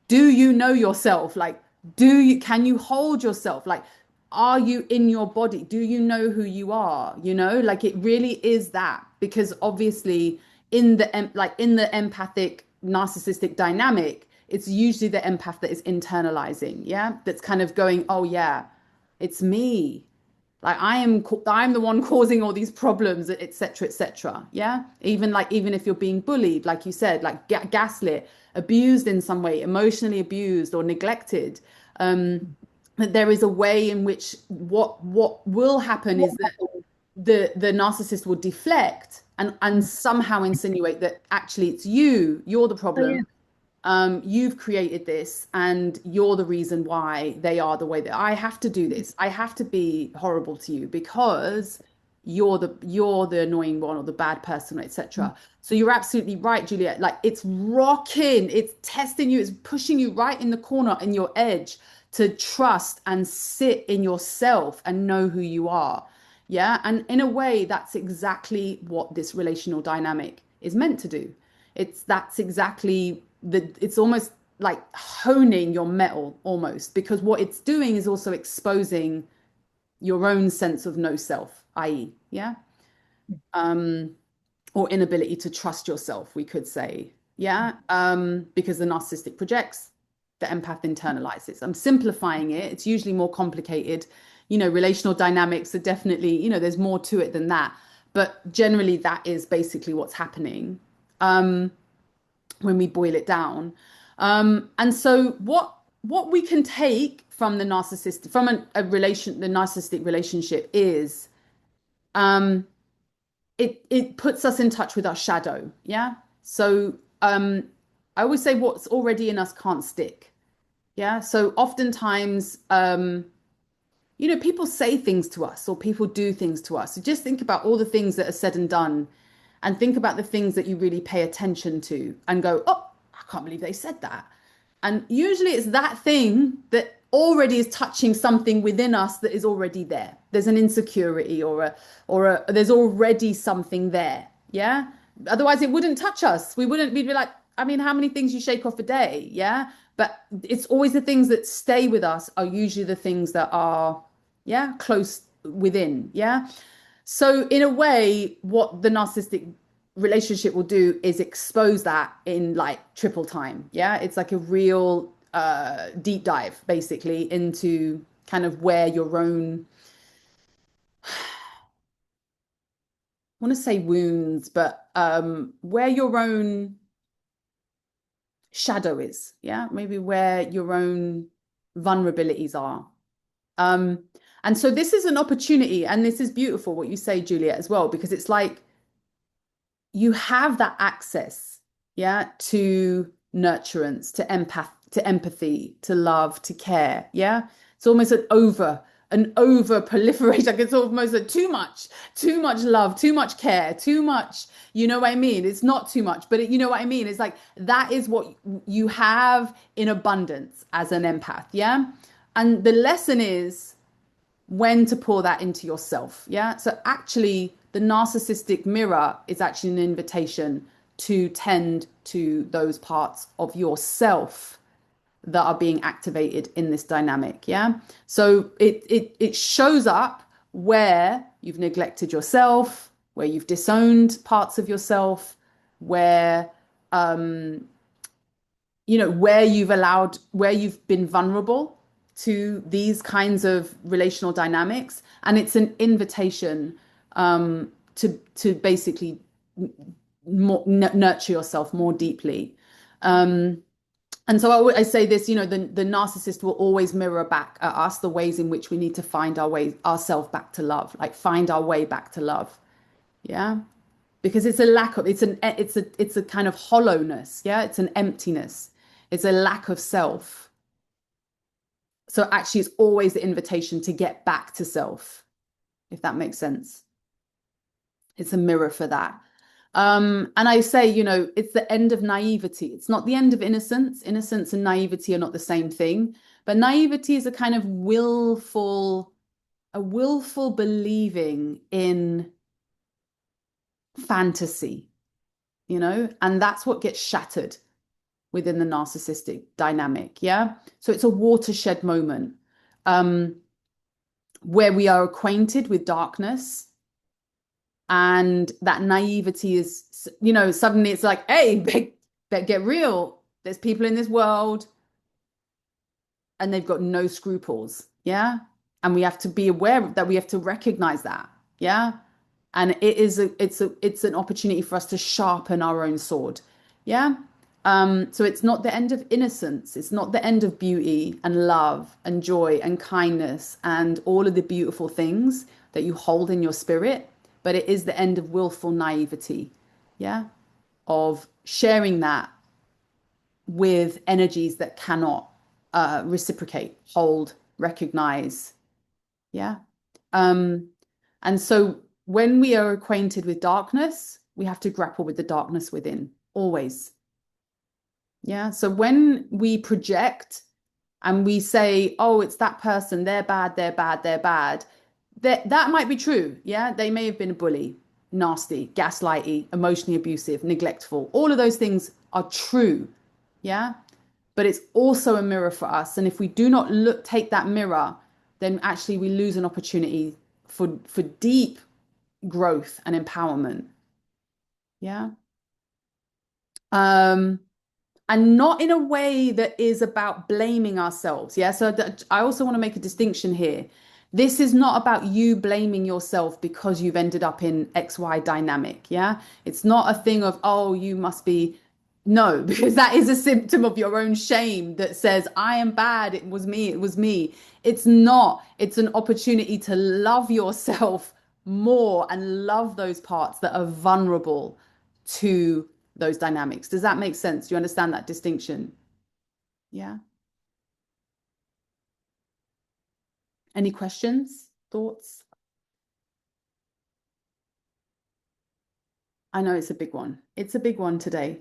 do you know yourself? Like, can you hold yourself? Like, are you in your body? Do you know who you are? Like it really is that, because obviously in the empathic narcissistic dynamic, it's usually the empath that is internalizing, yeah, that's kind of going, oh yeah, it's me, like I'm the one causing all these problems, etc., etc. Yeah, even if you're being bullied, like you said, like gaslit, abused in some way, emotionally abused or neglected, that there is a way in which what will happen is that the narcissist will deflect and somehow insinuate that actually you're the problem. You've created this and you're the reason why they are the way that I have to do this. I have to be horrible to you because you're the annoying one or the bad person, etc. So you're absolutely right, Juliet. Like it's rocking, it's testing you, it's pushing you right in the corner and your edge to trust and sit in yourself and know who you are. Yeah. And in a way, that's exactly what this relational dynamic is meant to do. That's exactly it's almost like honing your metal almost, because what it's doing is also exposing your own sense of no self, i.e., yeah, or inability to trust yourself, we could say, yeah, because the narcissistic projects, the empath internalizes. I'm simplifying it. It's usually more complicated. Relational dynamics are definitely, there's more to it than that. But generally, that is basically what's happening when we boil it down. And so, what we can take from the narcissist, from the narcissistic relationship is it puts us in touch with our shadow. Yeah. So I always say what's already in us can't stick. Yeah. So oftentimes, people say things to us or people do things to us. So just think about all the things that are said and done and think about the things that you really pay attention to and go, oh, I can't believe they said that. And usually it's that thing that already is touching something within us that is already there. There's an insecurity or there's already something there. Yeah. Otherwise it wouldn't touch us. We'd be like, I mean, how many things you shake off a day? Yeah. But it's always the things that stay with us are usually the things that are, yeah, close within. Yeah. So in a way, what the narcissistic relationship will do is expose that in like triple time. Yeah. It's like a real deep dive basically into kind of where your own, I want to say wounds, but where your own shadow is. Yeah. Maybe where your own vulnerabilities are. And so this is an opportunity, and this is beautiful what you say, Juliet, as well, because it's like you have that access, yeah, to nurturance, to empathy, to love, to care. Yeah. It's almost an over proliferation. Like it's almost too much love, too much care, too much, you know what I mean? It's not too much, but you know what I mean? It's like that is what you have in abundance as an empath. Yeah. And the lesson is when to pour that into yourself. Yeah. So actually, the narcissistic mirror is actually an invitation to tend to those parts of yourself that are being activated in this dynamic. Yeah. So it shows up where you've neglected yourself, where you've disowned parts of yourself, where where you've been vulnerable to these kinds of relational dynamics, and it's an invitation to basically nurture yourself more deeply. And so I say this, the narcissist will always mirror back at us the ways in which we need to find ourselves back to love, like find our way back to love. Yeah. Because it's a lack of, it's a kind of hollowness. Yeah. It's an emptiness. It's a lack of self. So actually it's always the invitation to get back to self, if that makes sense. It's a mirror for that. And I say, it's the end of naivety. It's not the end of innocence. Innocence and naivety are not the same thing. But naivety is a kind of willful believing in fantasy, and that's what gets shattered within the narcissistic dynamic. Yeah. So it's a watershed moment where we are acquainted with darkness. And that naivety is, suddenly it's like, hey, get real. There's people in this world and they've got no scruples. Yeah. And we have to be aware that we have to recognize that. Yeah. And it's an opportunity for us to sharpen our own sword. Yeah. So it's not the end of innocence. It's not the end of beauty and love and joy and kindness and all of the beautiful things that you hold in your spirit. But it is the end of willful naivety, yeah, of sharing that with energies that cannot reciprocate, hold, recognize, yeah. And so when we are acquainted with darkness, we have to grapple with the darkness within, always. Yeah, so when we project and we say, oh, it's that person, they're bad, they're bad, they're bad, that might be true. Yeah, they may have been a bully, nasty, gaslighty, emotionally abusive, neglectful. All of those things are true. Yeah, but it's also a mirror for us. And if we do not take that mirror, then actually we lose an opportunity for deep growth and empowerment. Yeah. And not in a way that is about blaming ourselves. Yeah. So I also want to make a distinction here. This is not about you blaming yourself because you've ended up in XY dynamic. Yeah. It's not a thing of, oh, you must be. No, because that is a symptom of your own shame that says, I am bad. It was me. It was me. It's not. It's an opportunity to love yourself more and love those parts that are vulnerable to those dynamics. Does that make sense? Do you understand that distinction? Yeah. Any questions, thoughts? I know it's a big one. It's a big one today.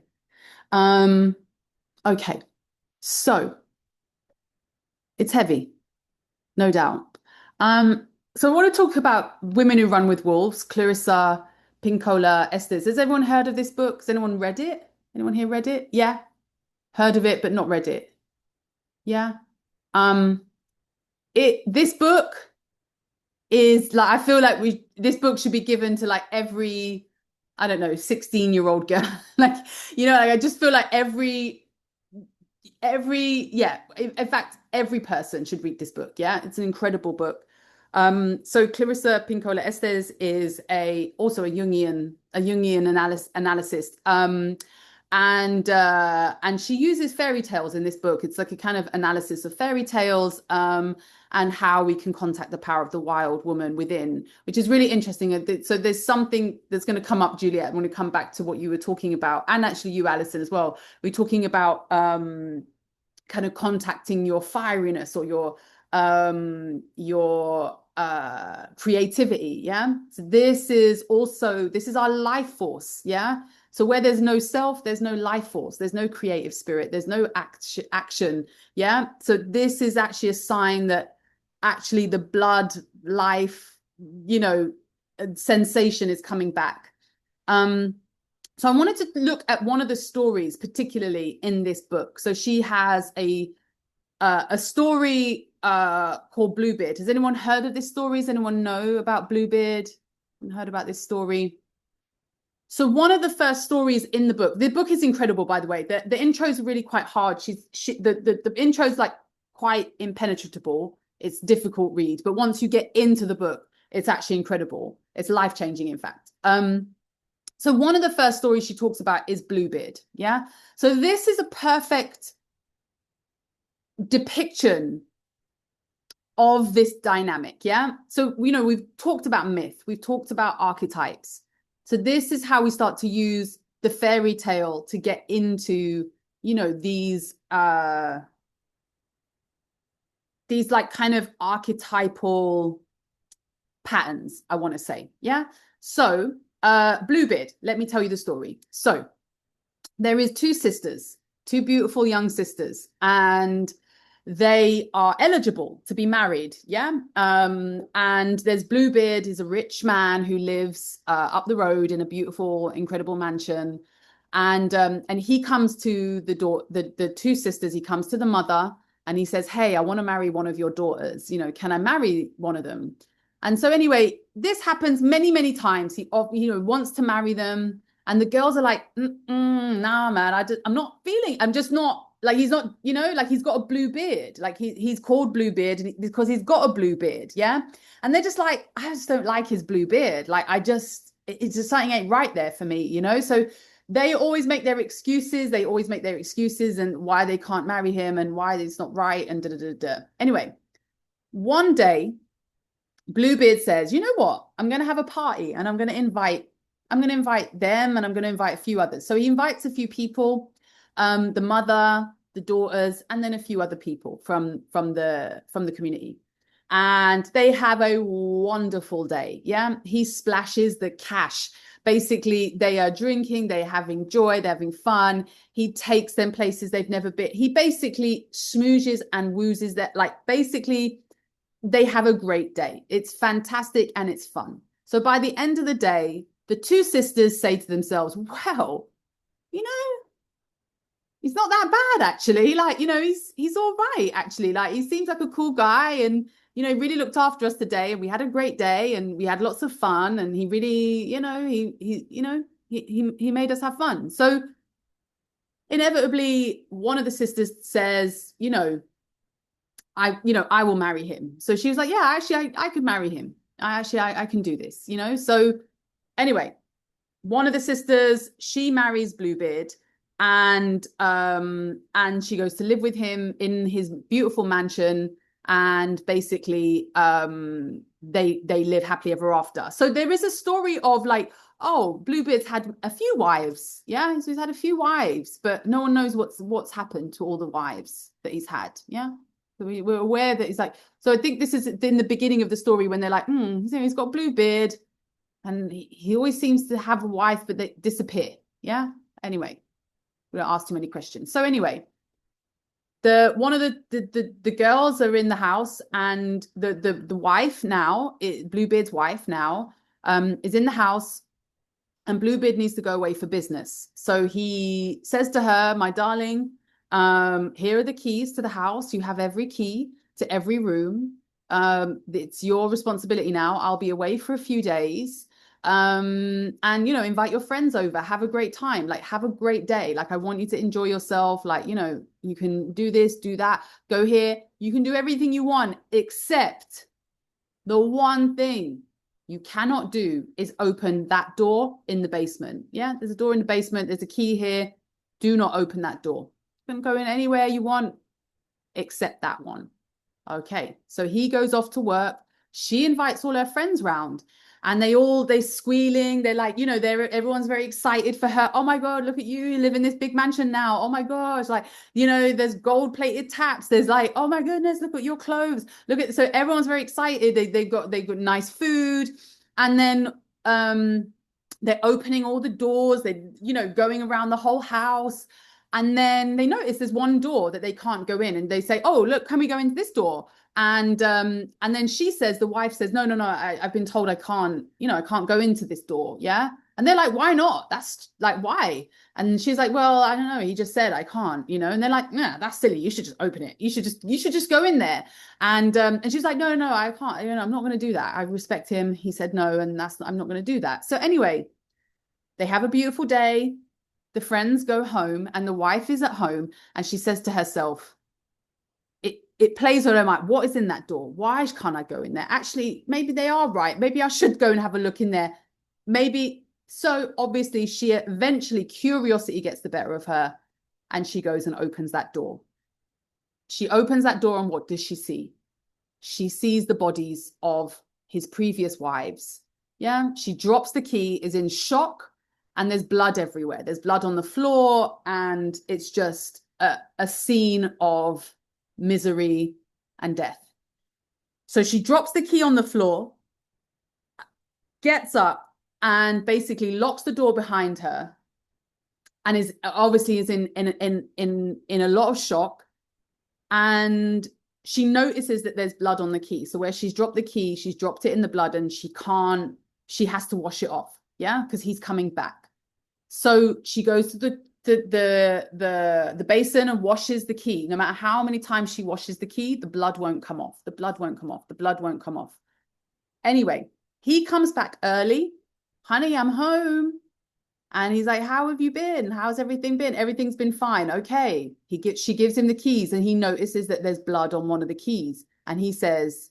Okay, so it's heavy, no doubt. So I want to talk about Women Who Run with Wolves, Clarissa Pinkola Estes. Has everyone heard of this book? Has anyone read it? Anyone here read it? Yeah. Heard of it, but not read it. Yeah. This book is like, I feel like this book should be given to like every, I don't know, 16-year-old girl. Like, like I just feel like yeah, in fact, every person should read this book. Yeah, it's an incredible book. So Clarissa Pinkola Estes is also a Jungian analyst. And she uses fairy tales in this book. It's like a kind of analysis of fairy tales, and how we can contact the power of the wild woman within, which is really interesting. So there's something that's going to come up, Juliet. I want to come back to what you were talking about, and actually you, Alison, as well. We're talking about kind of contacting your fieriness or your creativity. Yeah. So this is our life force. Yeah. So where there's no self, there's no life force, there's no creative spirit, there's no action. Yeah. So this is actually a sign that actually the blood, life, sensation is coming back. So I wanted to look at one of the stories, particularly in this book. So she has a story called Bluebeard. Has anyone heard of this story? Does anyone know about Bluebeard? Heard about this story? So one of the first stories in the book is incredible, by the way. The intros are really quite hard. The intro's like quite impenetrable. It's difficult read, but once you get into the book, it's actually incredible. It's life-changing, in fact. So one of the first stories she talks about is Bluebeard. Yeah. So this is a perfect depiction of this dynamic. Yeah. So, we've talked about myth. We've talked about archetypes. So this is how we start to use the fairy tale to get into, these like kind of archetypal patterns, I want to say. Yeah. So Bluebeard, let me tell you the story. So there is two beautiful young sisters, and they are eligible to be married. Yeah. And there's Bluebeard. He's a rich man who lives up the road in a beautiful, incredible mansion. And he comes to the two sisters. He comes to the mother and he says, "Hey, I want to marry one of your daughters. Can I marry one of them?" And so anyway, this happens many, many times. He wants to marry them. And the girls are like, nah, man, I'm not feeling, I'm just not, like, he's not, like he's got a blue beard. Like he's called Bluebeard because he's got a blue beard. Yeah. And they're just like, I just don't like his blue beard. Like, it's just something ain't right there for me, So they always make their excuses. And why they can't marry him and why it's not right and da. Anyway, one day, Bluebeard says, "You know what? I'm going to have a party and I'm going to invite them and I'm going to invite a few others." So he invites a few people, the mother, the daughters, and then a few other people from the community. And they have a wonderful day. Yeah. He splashes the cash. Basically, they are drinking, they're having joy, they're having fun. He takes them places they've never been. He basically smooches and woozes that, like, basically they have a great day. It's fantastic and it's fun. So by the end of the day, the two sisters say to themselves, well, he's not that bad, actually. Like, he's all right, actually. Like, he seems like a cool guy and, really looked after us today. And we had a great day and we had lots of fun. And he really, he made us have fun. So inevitably, one of the sisters says, I will marry him. So she was like, yeah, actually, I could marry him. I can do this, So anyway, one of the sisters, she marries Bluebeard and she goes to live with him in his beautiful mansion. And basically, they live happily ever after. So there is a story of like, oh, Bluebeard's had a few wives. Yeah, so he's had a few wives, but no one knows what's happened to all the wives that he's had. Yeah. So we're aware that he's like, so I think this is in the beginning of the story when they're like, he's got Bluebeard, and he always seems to have a wife, but they disappear. Yeah. Anyway, we don't ask too many questions. So anyway, one of the girls are in the house, and the wife now, Bluebeard's wife now, is in the house, and Bluebeard needs to go away for business. So he says to her, my darling, here are the keys to the house. You have every key to every room. It's your responsibility now. I'll be away for a few days. And, invite your friends over, have a great time, like have a great day. Like, I want you to enjoy yourself. Like, you can do this, do that, go here. You can do everything you want, except the one thing you cannot do is open that door in the basement. Yeah, there's a door in the basement. There's a key here. Do not open that door. You can go in anywhere you want, except that one. Okay, so he goes off to work. She invites all her friends round, and they're squealing. They're like, everyone's very excited for her. Oh my God, look at you live in this big mansion now. Oh my gosh, like, there's gold plated taps. There's like, oh my goodness, look at your clothes. So everyone's very excited. They've got nice food. And then they're opening all the doors. They're, going around the whole house. And then they notice there's one door that they can't go in, and they say, oh, look, can we go into this door? And then the wife says, no, I've been told I can't go into this door. Yeah. And they're like, why not? That's like, why? And she's like, well, I don't know. He just said I can't, and they're like, yeah, that's silly. You should just open it. You should just go in there. And she's like, no, I can't, I'm not going to do that. I respect him. He said no, and I'm not going to do that. So anyway, they have a beautiful day. The friends go home, and the wife is at home, and she says to herself, it plays on her mind, what is in that door? Why can't I go in there? Actually, maybe they are right. Maybe I should go and have a look in there. Maybe. So obviously curiosity gets the better of her, and she goes and opens that door. She opens that door, and what does she see? She sees the bodies of his previous wives. Yeah. She drops the key, is in shock, and there's blood everywhere. There's blood on the floor, and it's just a scene of misery and death. So she drops the key on the floor, gets up, and basically locks the door behind her, and is in a lot of shock. And she notices that there's blood on the key. So where she's dropped the key, she's dropped it in the blood, and she has to wash it off. Yeah, because he's coming back. So she goes to the basin and washes the key. No matter how many times she washes the key, the blood won't come off. The blood won't come off. The blood won't come off. Anyway, he comes back early. Honey, I'm home. And he's like, how have you been? How's everything been? Everything's been fine. Okay. She gives him the keys, and he notices that there's blood on one of the keys. And he says,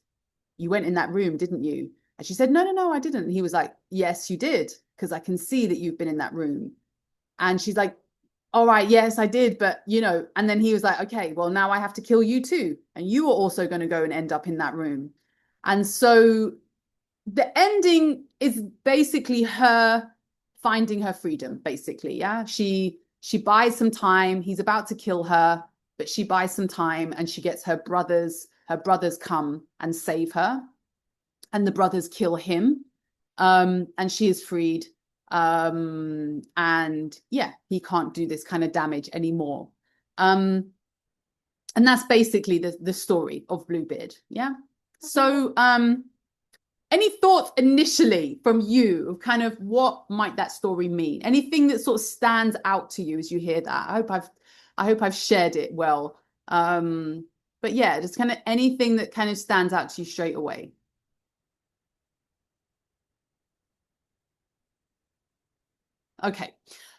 you went in that room, didn't you? And she said, no, I didn't. And he was like, yes, you did, because I can see that you've been in that room. And she's like, all right, yes, I did. But, and then he was like, okay, well, now I have to kill you too. And you are also going to go and end up in that room. And so the ending is basically her finding her freedom, basically. Yeah. She buys some time. He's about to kill her, but she buys some time, and she gets her brothers come and save her. And the brothers kill him. And she is freed. And yeah, he can't do this kind of damage anymore. And that's basically the story of Bluebeard. Yeah. So any thoughts initially from you of kind of what might that story mean? Anything that sort of stands out to you as you hear that? I hope I've shared it well. But yeah, just kind of anything that kind of stands out to you straight away. Okay,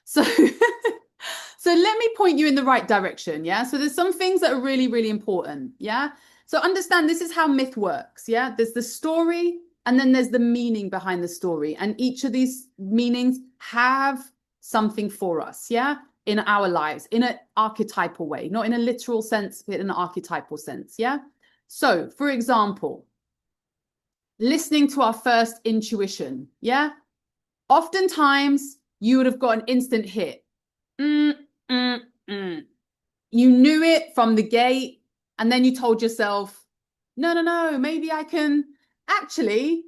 so so let me point you in the right direction. Yeah, so there's some things that are really, really important. Yeah, so understand this is how myth works. Yeah, there's the story, and then there's the meaning behind the story, and each of these meanings have something for us. Yeah, in our lives, in an archetypal way, not in a literal sense, but in an archetypal sense. Yeah, so for example, listening to our first intuition. Yeah. Oftentimes you would have got an instant hit. Mm, mm, mm. You knew it from the gate, and then you told yourself, no, maybe I can actually,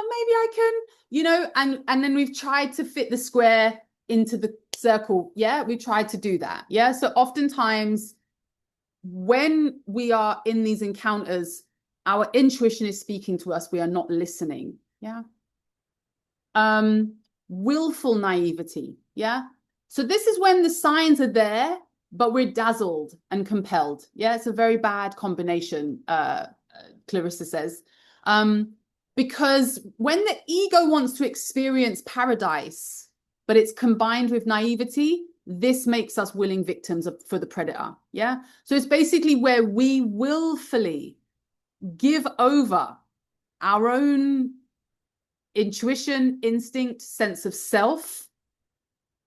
maybe I can, and then we've tried to fit the square into the circle. Yeah, we tried to do that. Yeah. So oftentimes when we are in these encounters, our intuition is speaking to us. We are not listening. Yeah. Willful naivety. Yeah. So this is when the signs are there, but we're dazzled and compelled. Yeah. It's a very bad combination, Clarissa says. Because when the ego wants to experience paradise, but it's combined with naivety, this makes us willing victims for the predator. Yeah. So it's basically where we willfully give over our own intuition, instinct, sense of self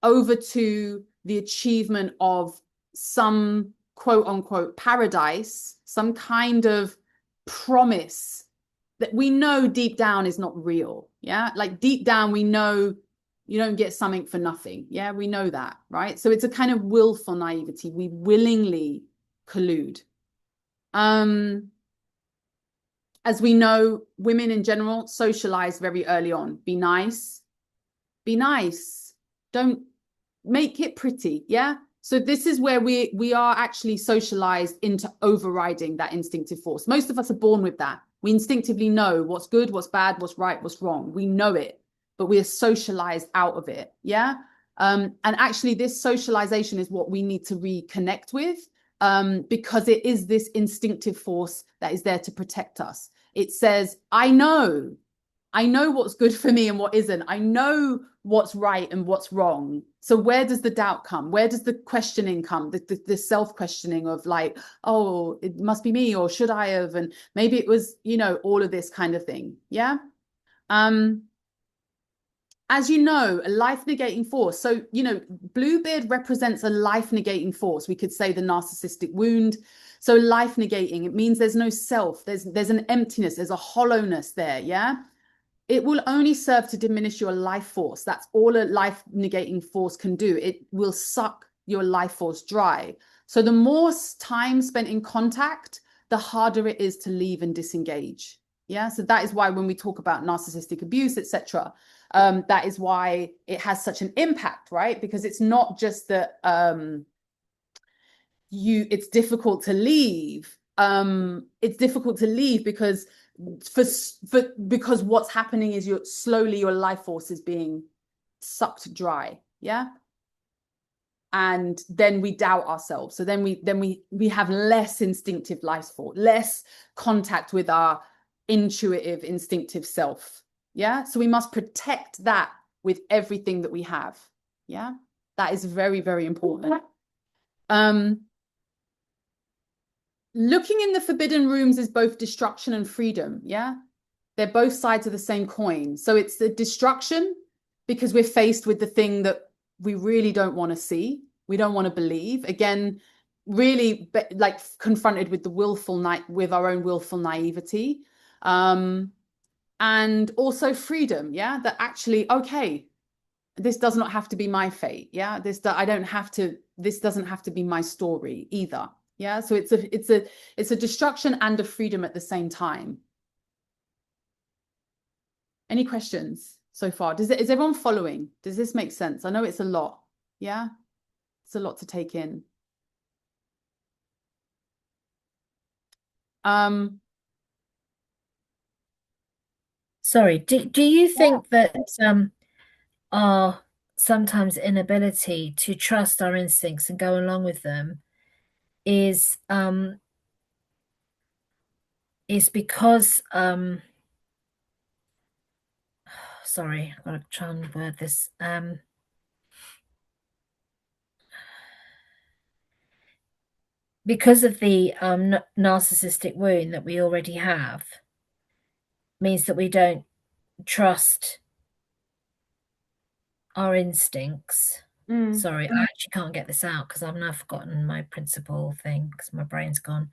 over to the achievement of some quote unquote paradise, some kind of promise that we know deep down is not real. Yeah. Like deep down, we know you don't get something for nothing. Yeah. We know that. Right. So it's a kind of willful naivety. We willingly collude. As we know, women in general socialize very early on. Be nice. Be nice. Don't make it pretty. Yeah. So this is where we are actually socialized into overriding that instinctive force. Most of us are born with that. We instinctively know what's good, what's bad, what's right, what's wrong. We know it, but we are socialized out of it. Yeah. And actually this socialization is what we need to reconnect with, because it is this instinctive force that is there to protect us. It says, I know what's good for me and what isn't. I know what's right and what's wrong. So where does the doubt come? Where does the questioning come? The self-questioning of like, oh, it must be me, or should I have? And maybe it was, all of this kind of thing. Yeah. As you know, a life-negating force. So, Bluebeard represents a life-negating force. We could say the narcissistic wound. So life-negating, it means there's no self. There's an emptiness. There's a hollowness there. Yeah. It will only serve to diminish your life force. That's all a life-negating force can do. It will suck your life force dry. So the more time spent in contact, the harder it is to leave and disengage. Yeah. So that is why when we talk about narcissistic abuse, etc., that is why it has such an impact, right? Because it's not just that it's difficult to leave. It's difficult to leave because because what's happening is your life force is being sucked dry. Yeah. And then we doubt ourselves. So then we have less instinctive life force, less contact with our intuitive, instinctive self. Yeah. So we must protect that with everything that we have. Yeah. That is very, very important. Looking in the forbidden rooms is both destruction and freedom. Yeah. They're both sides of the same coin. So it's the destruction because we're faced with the thing that we really don't want to see. We don't want to believe. Again, really like confronted with with our own willful naivety. And also freedom. Yeah. That actually, okay, this does not have to be my fate. Yeah. This doesn't have to be my story either. Yeah. So it's a destruction and a freedom at the same time. Any questions so far? Is everyone following? Does this make sense? I know it's a lot. Yeah. It's a lot to take in. Sorry, do you think that our sometimes inability to trust our instincts and go along with them is because sorry, I've got to try and word this. Because of the narcissistic wound that we already have, means that we don't trust our instincts. Sorry, I actually can't get this out because I've now forgotten my principal thing because my brain's gone.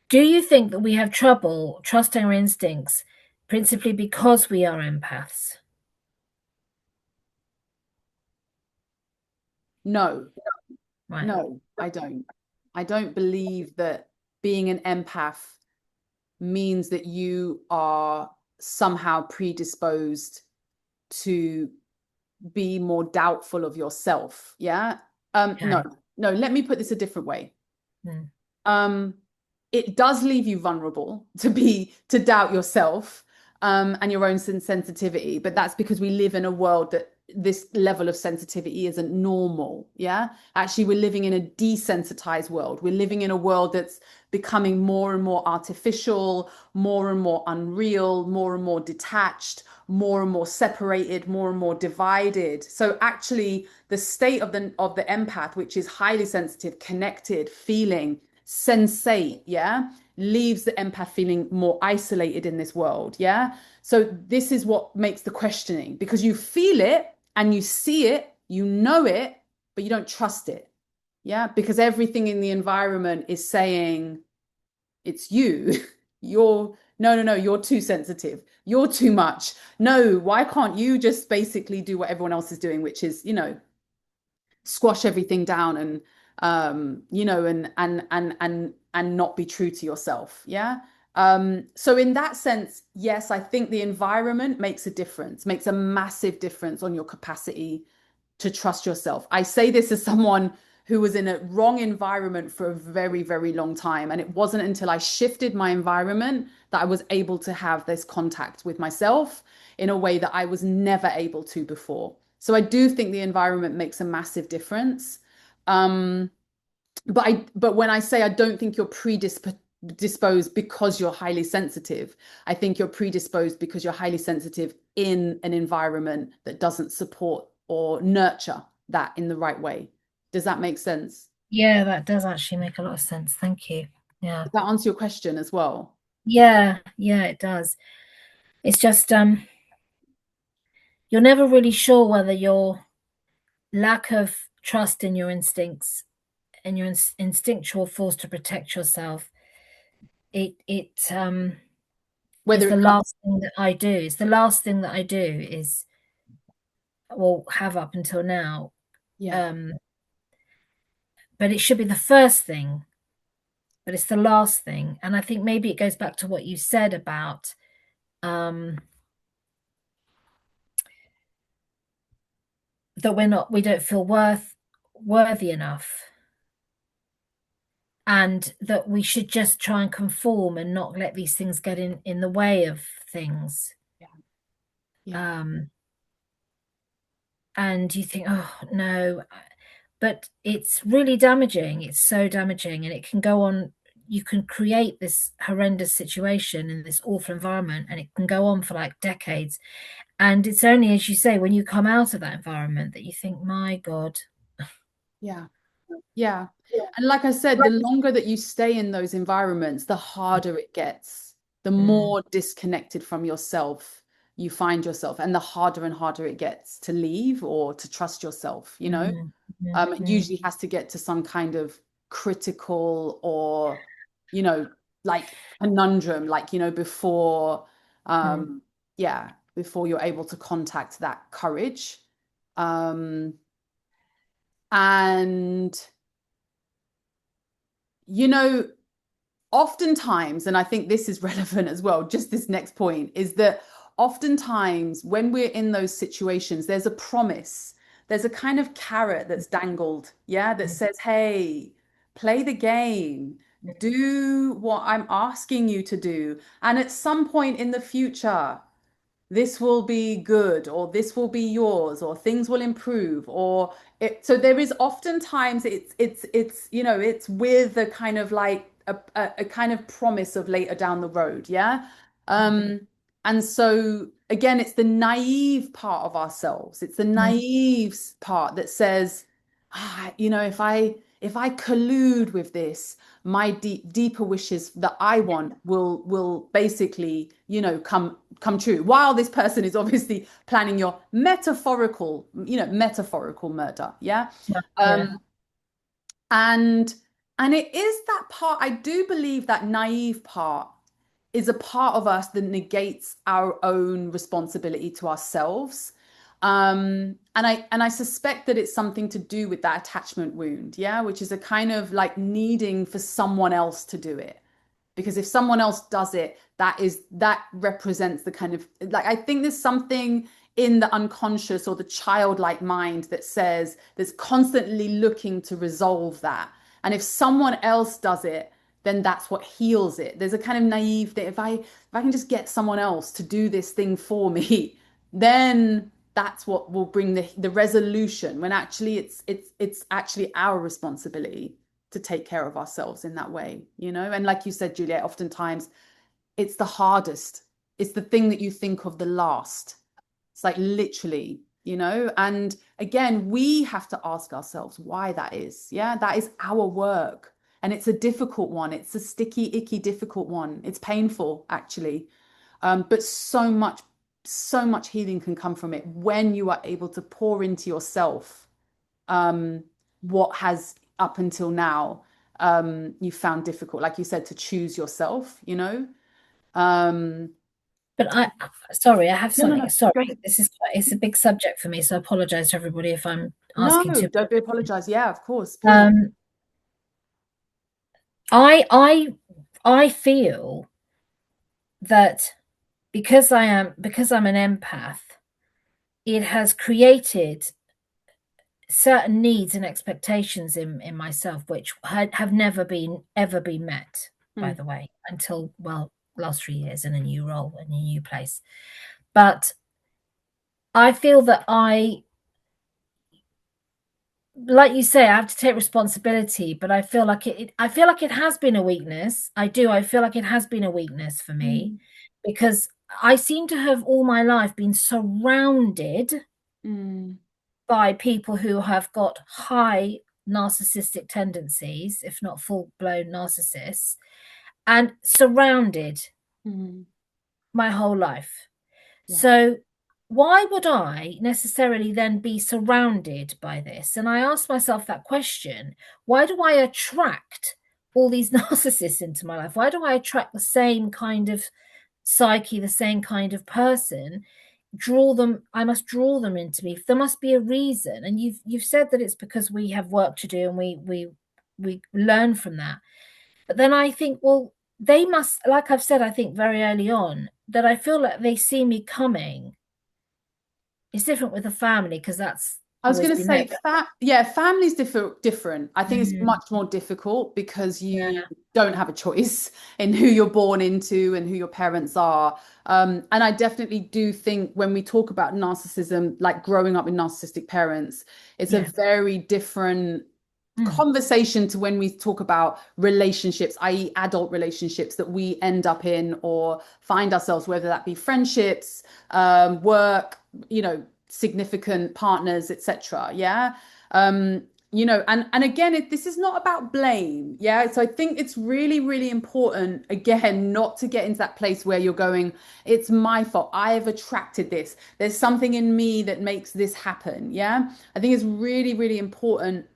Do you think that we have trouble trusting our instincts principally because we are empaths? No, Right. no, I don't. I don't believe that being an empath means that you are somehow predisposed to be more doubtful of yourself. Yeah. No, Okay. no, let me put this a different way. Mm. It does leave you vulnerable to doubt yourself and your own sensitivity, but that's because we live in a world that this level of sensitivity isn't normal. Yeah, actually, we're living in a desensitized world. We're living in a world that's becoming more and more artificial, more and more unreal, more and more detached, more and more separated, more and more divided. So actually, the state of the empath, which is highly sensitive, connected, feeling, sensate, yeah, leaves the empath feeling more isolated in this world. Yeah. So this is what makes the questioning, because you feel it and you see it, you know it, but you don't trust it. Yeah. Because everything in the environment is saying it's you. You're no, no, no, you're too sensitive. You're too much. No, why can't you just basically do what everyone else is doing, which is, squash everything down and and not be true to yourself. Yeah. So in that sense, yes, I think the environment makes a difference, makes a massive difference on your capacity to trust yourself. I say this as someone who was in a wrong environment for a very, very long time. And it wasn't until I shifted my environment that I was able to have this contact with myself in a way that I was never able to before. So I do think the environment makes a massive difference. Um, but when I say I don't think you're predisposed because you're highly sensitive, I think you're predisposed because you're highly sensitive in an environment that doesn't support or nurture that in the right way. Does that make sense? Yeah, that does actually make a lot of sense. Thank you. Yeah. Does that answer your question as well? Yeah, it does. It's just you're never really sure whether your lack of trust in your instincts and your instinctual force to protect yourself, it is Whether the it comes, last thing that I do. It's the last thing that I do is, well, have up until now. yeah, But it should be the first thing, but it's the last thing. And I think maybe it goes back to what you said about that we don't feel worthy enough, and that we should just try and conform and not let these things get in the way of things. yeah, And you think, oh no, but it's really damaging. It's so damaging, and it can go on. You can create this horrendous situation in this awful environment, and it can go on for like decades. And it's only, as you say, when you come out of that environment that you think, my God. yeah, yeah. And like I said, the longer that you stay in those environments, the harder it gets, the more disconnected from yourself you find yourself, and the harder and harder it gets to leave or to trust yourself, it usually has to get to some kind of critical or, like conundrum, like, before, before you're able to contact that courage. And, you know, oftentimes, and I think this is relevant as well, just this next point is that oftentimes when we're in those situations, there's a promise, there's a kind of carrot that's dangled, yeah, that says, hey, play the game, do what I'm asking you to do. And at some point in the future, this will be good, or this will be yours, or things will improve, or so there is oftentimes it's with a kind of like a kind of promise of later down the road. Yeah. And so again, it's the naive part of ourselves, it's the naive part that says, if I collude with this, my deeper wishes that I want will basically, come true. While this person is obviously planning your metaphorical murder. Yeah. Yeah. And And it is that part, I do believe that naive part is a part of us that negates our own responsibility to ourselves. And I suspect that it's something to do with that attachment wound, yeah, which is a kind of like needing for someone else to do it. Because if someone else does it, that represents the kind of like, I think there's something in the unconscious or the childlike mind that says that's constantly looking to resolve that. And if someone else does it, then that's what heals it. There's a kind of naive thing. If I can just get someone else to do this thing for me, then that's what will bring the resolution, when actually it's actually our responsibility to take care of ourselves in that way, you know? And like you said, Juliet, oftentimes it's the hardest. It's the thing that you think of the last. It's like literally, you know? And again, we have to ask ourselves why that is. Yeah, that is our work. And it's a difficult one. It's a sticky, icky, difficult one. It's painful, actually. But so much healing can come from it when you are able to pour into yourself what has up until now you found difficult, like you said, to choose yourself, you know. But sorry, I have something. No. Sorry, it's a big subject for me, so I apologize to everybody if I'm asking No, too. don't apologize. Yeah, of course, please. I feel that because I'm an empath, it has created certain needs and expectations in myself which have never been met, by the way, until last 3 years in a new role, in a new place. But I feel that like you say, I have to take responsibility, but I feel like it has been a weakness. I feel like it has been a weakness for me because I seem to have all my life been surrounded by people who have got high narcissistic tendencies, if not full-blown narcissists, and surrounded my whole life. Yeah. So why would I necessarily then be surrounded by this? And I asked myself that question. Why do I attract all these narcissists into my life? Why do I attract the same kind of psyche, the same kind of person? I must draw them into me. There must be a reason. And you've said that it's because we have work to do and we learn from that. But then I think, well, they must, like I've said, I think very early on, that I feel like they see me coming. It's different with a family because that's I was going to say, family's different. I think it's much more difficult because you don't have a choice in who you're born into and who your parents are. And I definitely do think when we talk about narcissism, like growing up with narcissistic parents, it's a very different conversation to when we talk about relationships, i.e. adult relationships that we end up in or find ourselves, whether that be friendships, work, you know, significant partners, etc. You know, and again, this is not about blame. So I think it's really, really important, again, not to get into that place where you're going, it's my fault, I have attracted this, there's something in me that makes this happen. I think it's really, really important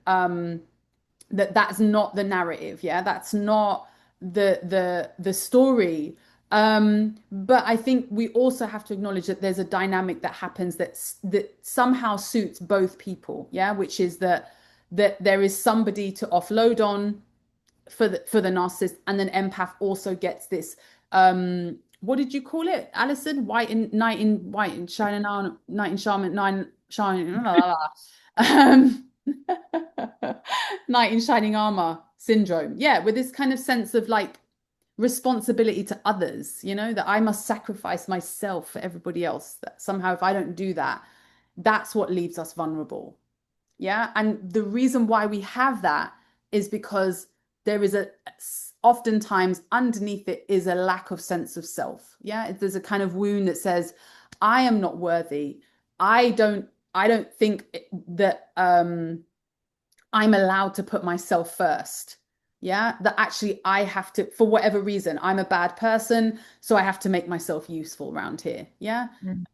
that's not the narrative. That's not the story. But I think we also have to acknowledge that there's a dynamic that happens that somehow suits both people, which is that there is somebody to offload on for the narcissist, and then empath also gets this what did you call it, Alison? Knight in shining armor, knight in shining knight in shining armor syndrome, with this kind of sense of like responsibility to others, you know, that I must sacrifice myself for everybody else, that somehow if I don't do that, that's what leaves us vulnerable. And the reason why we have that is because there is oftentimes underneath it is a lack of sense of self. There's a kind of wound that says, I am not worthy. I don't think that I'm allowed to put myself first. That actually I have to, for whatever reason, I'm a bad person, so I have to make myself useful around here.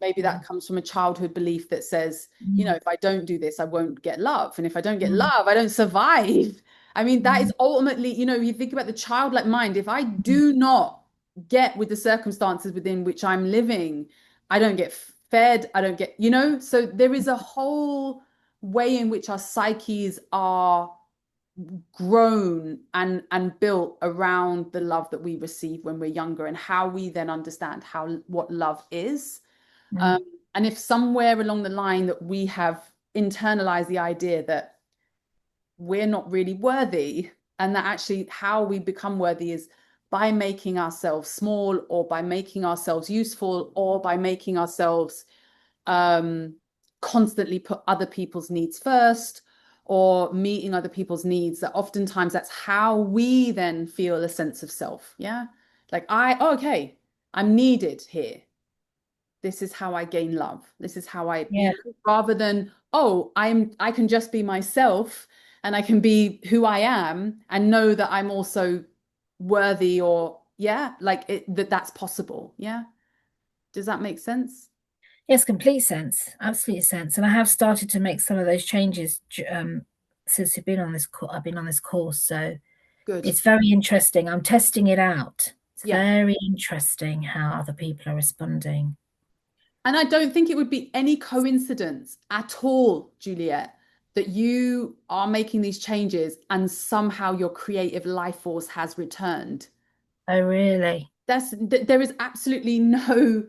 Maybe that comes from a childhood belief that says, you know, if I don't do this, I won't get love. And if I don't get love, I don't survive. I mean, that is ultimately, you know, you think about the childlike mind. If I do not get with the circumstances within which I'm living, I don't get fed, I don't get, you know, so there is a whole way in which our psyches are grown and built around the love that we receive when we're younger, and how we then understand what love is. And if somewhere along the line that we have internalized the idea that we're not really worthy, and that actually how we become worthy is by making ourselves small, or by making ourselves useful, or by making ourselves constantly put other people's needs first, or meeting other people's needs, that oftentimes that's how we then feel a sense of self. Yeah, like okay, I'm needed here, this is how I gain love, this is how I, you know, rather than, I can just be myself, and I can be who I am, and know that I'm also worthy, or like that's possible. Yeah, does that make sense? Yes, complete sense, absolute sense. And I have started to make some of those changes since I've been on this course, so Good. it's very interesting. I'm testing it out. It's Yeah. very interesting how other people are responding. And I don't think it would be any coincidence at all, Juliet, that you are making these changes and somehow your creative life force has returned. Oh, really? There is absolutely no,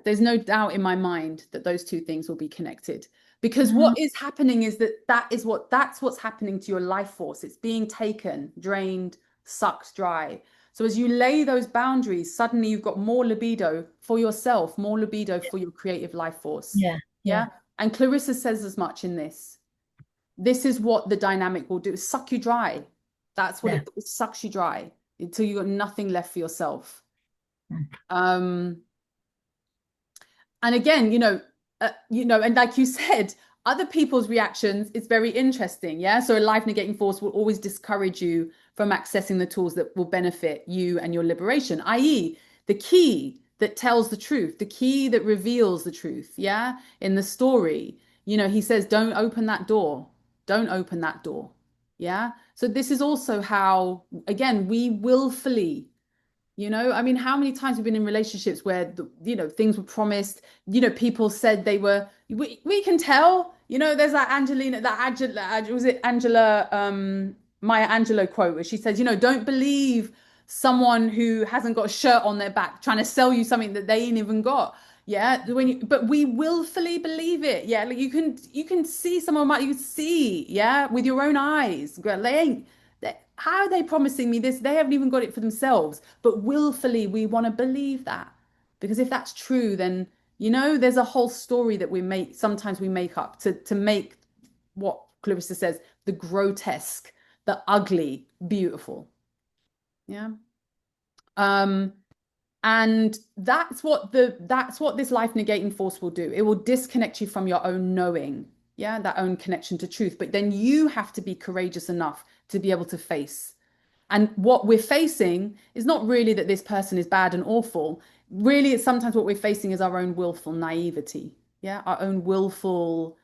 there's no doubt in my mind that those two things will be connected. Because what is happening is that's what's happening to your life force. It's being taken, drained, sucked dry. So as you lay those boundaries, suddenly you've got more libido for yourself, more libido for your creative life force. Yeah. And Clarissa says as much in this. This is what the dynamic will do, suck you dry. That's what it sucks you dry until you got nothing left for yourself. And again, and like you said, other people's reactions is very interesting. Yeah. So a life negating force will always discourage you from accessing the tools that will benefit you and your liberation, i.e., the key that tells the truth, the key that reveals the truth. Yeah. In the story, he says, don't open that door. Don't open that door. Yeah. So this is also how, again, we willfully, I mean, how many times we've been in relationships where, things were promised, people said they were, we can tell, there's was it Angela, Maya Angelou quote where she says, don't believe someone who hasn't got a shirt on their back trying to sell you something that they ain't even got. Yeah. But we willfully believe it. Yeah. Like you can see someone you see, yeah, with your own eyes. How are they promising me this? They haven't even got it for themselves. But willfully, we want to believe that. Because if that's true, then, there's a whole story that sometimes we make up to make what Clarissa says, the grotesque, the ugly, beautiful. Yeah. And that's what this life negating force will do. It will disconnect you from your own knowing, that own connection to truth. But then you have to be courageous enough to be able to face. And what we're facing is not really that this person is bad and awful. Really, it's sometimes what we're facing is our own willful naivety, our own willful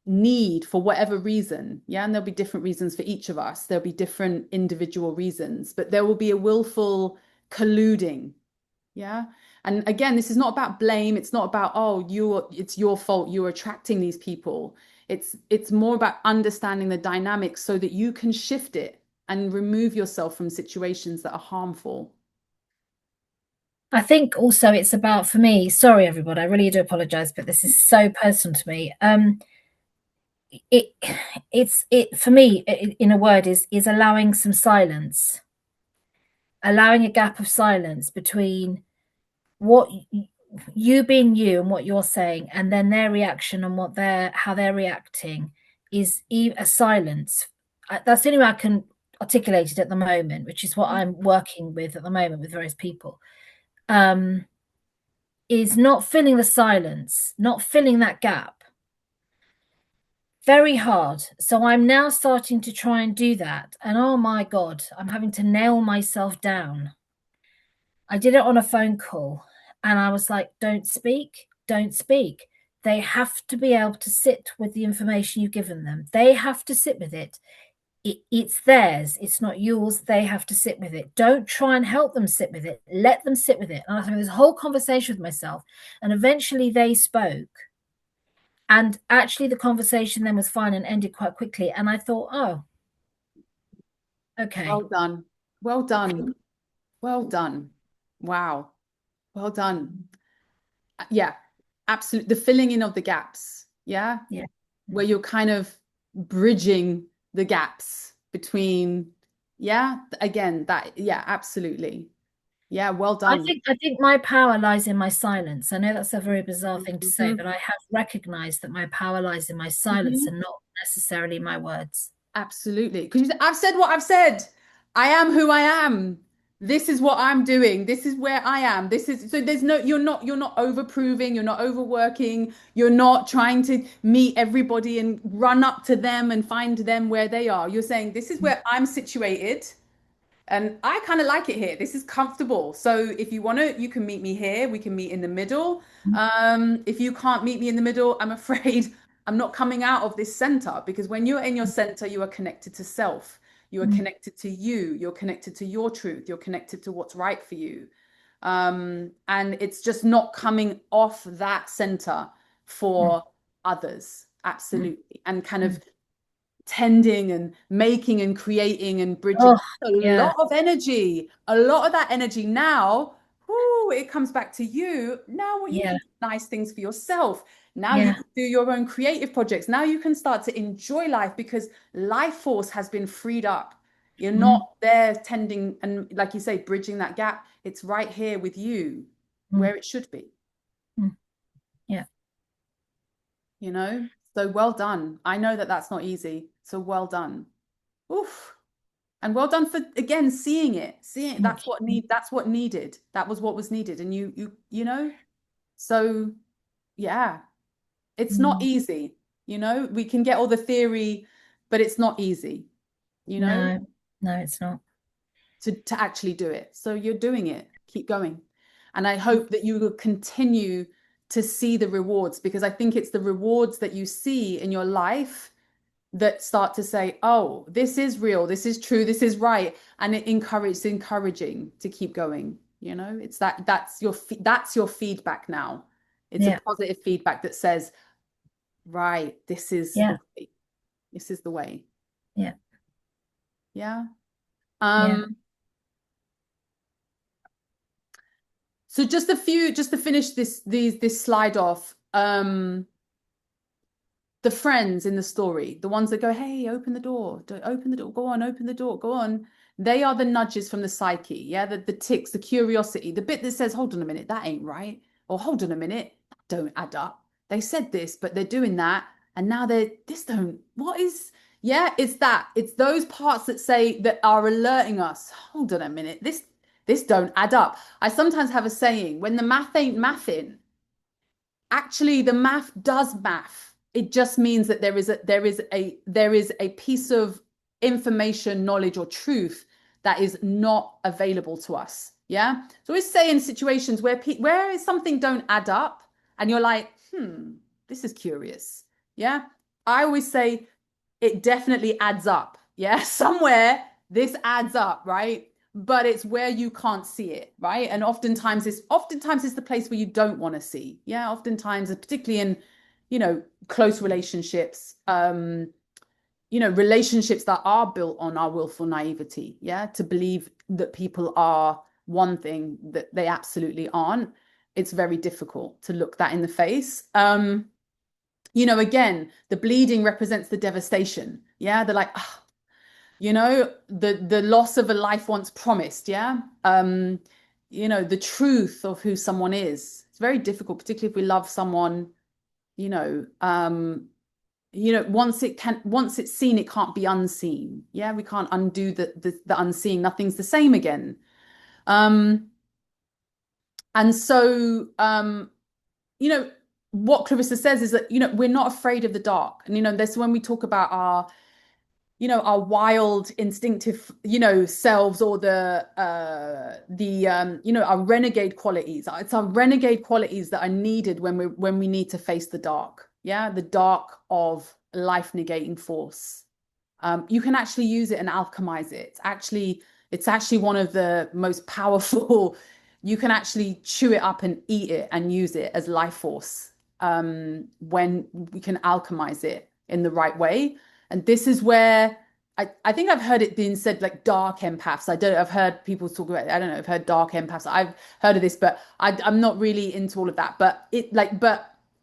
need for whatever reason, and there'll be different reasons for each of us. There'll be different individual reasons, but there will be a willful colluding. And again, this is not about blame. It's not about, it's your fault, you're attracting these people. It's more about understanding the dynamics so that you can shift it and remove yourself from situations that are harmful. I think also it's about, for me, sorry everybody, I really do apologize, but this is so personal to me. It for me, in a word, is allowing some silence, allowing a gap of silence between what you being you and what you're saying, and then their reaction and how they're reacting is a silence. That's the only way I can articulate it at the moment, which is what I'm working with at the moment with various people. Is not filling the silence, not filling that gap. Very hard. So I'm now starting to try and do that. And oh my God, I'm having to nail myself down. I did it on a phone call and I was like, don't speak, don't speak, They have to be able to sit with the information you've given them. They have to sit with it. It's theirs. It's not yours. They have to sit with it. Don't try and help them sit with it. Let them sit with it. And I was having this whole conversation with myself. And eventually they spoke. And actually the conversation then was fine and ended quite quickly. And I thought, oh, okay. Well done. Well done. Well done. Wow. Well done. Yeah, absolutely. The filling in of the gaps. Yeah. Yeah. Where you're kind of bridging the gaps between, yeah, again, that, yeah, absolutely. Yeah, well done. I think my power lies in my silence. I know that's a very bizarre thing to say, but I have recognized that my power lies in my silence and not necessarily my words. Absolutely. Because I've said what I've said. I am who I am. This is what I'm doing. This is where I am. This is so there's no you're not overproving, you're not overworking, you're not trying to meet everybody and run up to them and find them where they are. You're saying this is where I'm situated. And I kind of like it here. This is comfortable. So if you want to, you can meet me here. We can meet in the middle. If you can't meet me in the middle, I'm afraid I'm not coming out of this center because when you're in your center, you are connected to self. You are connected to you. You're connected to your truth. You're connected to what's right for you. And it's just not coming off that center for others. Absolutely. And kind of tending and making and creating and bridging lot of energy, a lot of that energy now, it comes back to you now. What you can do nice things for yourself now, you can do your own creative projects now, you can start to enjoy life because life force has been freed up. You're not there tending and, like you say, bridging that gap. It's right here with you where it should be. You know, so well done. I know that that's not easy. So well done. Oof. And well done for, again, seeing it. That's what needed. That was what was needed. And you know, so yeah, it's not easy. You know, we can get all the theory, but it's not easy, you know? No, it's not. To actually do it. So you're doing it. Keep going. And I hope that you will continue to see the rewards because I think it's the rewards that you see in your life that start to say, oh, this is real, this is true, this is right. And it's encouraging to keep going. You know, it's that's your feedback now. It's a positive feedback that says, right, this is the way. This is the way. Yeah. Yeah. So just to finish this slide off, the friends in the story, the ones that go, hey, open the door, go on, open the door, go on. They are the nudges from the psyche. Yeah. The ticks, the curiosity, the bit that says, hold on a minute, that ain't right. Or hold on a minute, that don't add up. They said this, but they're doing that. And now it's those parts that are alerting us. Hold on a minute, this don't add up. I sometimes have a saying, when the math ain't mathing, actually the math does math. It just means that there is a piece of information, knowledge, or truth that is not available to us. Yeah. So we say in situations where something don't add up and you're like, this is curious. Yeah. I always say it definitely adds up. Yeah. Somewhere this adds up, right? But it's where you can't see it, right? And oftentimes it's the place where you don't want to see. Yeah. Oftentimes, particularly in, close relationships, relationships that are built on our willful naivety. Yeah. To believe that people are one thing that they absolutely aren't. It's very difficult to look that in the face. Again, the bleeding represents the devastation. Yeah. They're like, the loss of a life once promised. Yeah. The truth of who someone is. It's very difficult, particularly if we love someone, once it's seen, it can't be unseen. Yeah. We can't undo the unseen. Nothing's the same again. And so, what Clarissa says is that, we're not afraid of the dark. And, that's when we talk about our wild instinctive, selves, or our renegade qualities. It's our renegade qualities that are needed when we need to face the dark. Yeah, the dark of life negating force. You can actually use it and alchemize it. It's actually one of the most powerful. You can actually chew it up and eat it and use it as life force, when we can alchemize it in the right way. And this is where I think I've heard it being said, like, dark empaths. I've heard people talk about it. I don't know, I've heard dark empaths. I've heard of this, but I'm not really into all of that. But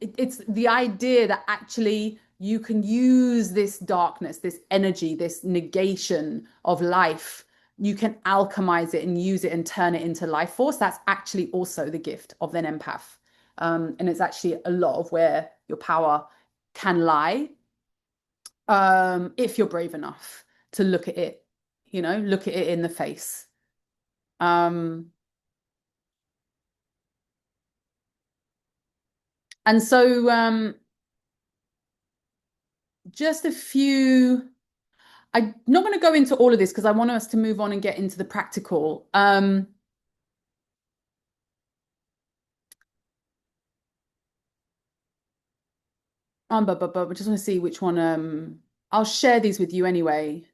it's the idea that actually you can use this darkness, this energy, this negation of life. You can alchemize it and use it and turn it into life force. That's actually also the gift of an empath. And it's actually a lot of where your power can lie, if you're brave enough to look at it, look at it in the face. And so just a few. I'm not going to go into all of this because I want us to move on and get into the practical. But I just want to see which one. I'll share these with you anyway.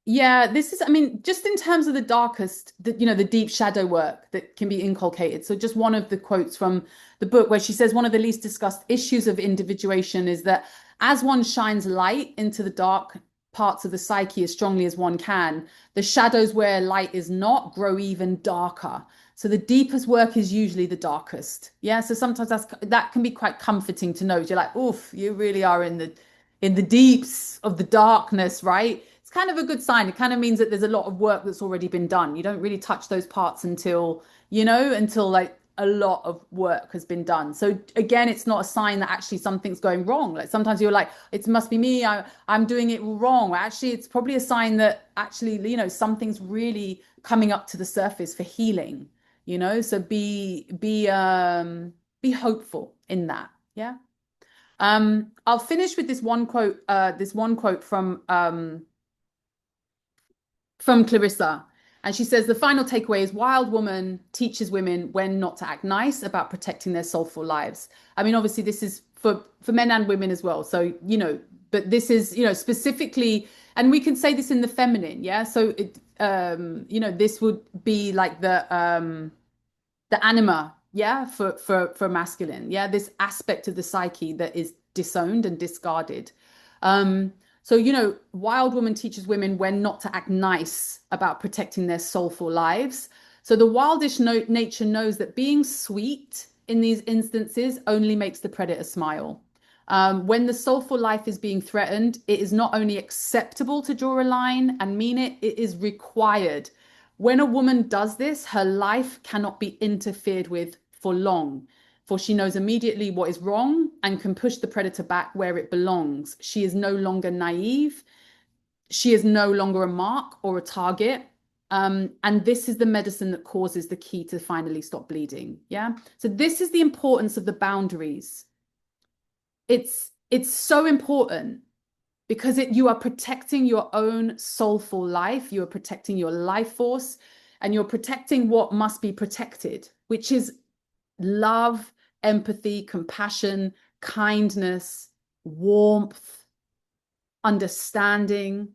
Yeah, just in terms of the darkest, the deep shadow work that can be inculcated. So just one of the quotes from the book where she says one of the least discussed issues of individuation is that as one shines light into the dark parts of the psyche as strongly as one can, the shadows where light is not grow even darker. So the deepest work is usually the darkest. Yeah, so sometimes that can be quite comforting to know. You're like, oof, you really are in the deeps of the darkness, right? It's kind of a good sign. It kind of means that there's a lot of work that's already been done. You don't really touch those parts until like a lot of work has been done. So again, it's not a sign that actually something's going wrong. Like sometimes you're like, it must be me. I'm doing it wrong. Actually, it's probably a sign that actually, something's really coming up to the surface for healing. So be hopeful in that. Yeah. I'll finish with this one quote from Clarissa. And she says, the final takeaway is wild woman teaches women when not to act nice about protecting their soulful lives. I mean, obviously, this is for men and women as well. So, but this is, specifically, and we can say this in the feminine. Yeah. So this would be like the anima, yeah, for masculine, yeah, this aspect of the psyche that is disowned and discarded. So wild woman teaches women when not to act nice about protecting their soulful lives. So the wildish nature knows that being sweet in these instances only makes the predator smile. When the soulful life is being threatened, it is not only acceptable to draw a line and mean it, it is required. When a woman does this, her life cannot be interfered with for long, for she knows immediately what is wrong and can push the predator back where it belongs. She is no longer naive. She is no longer a mark or a target. And this is the medicine that causes the key to finally stop bleeding. Yeah. So this is the importance of the boundaries. It's so important because you are protecting your own soulful life. You are protecting your life force and you're protecting what must be protected, which is love, empathy, compassion, kindness, warmth, understanding,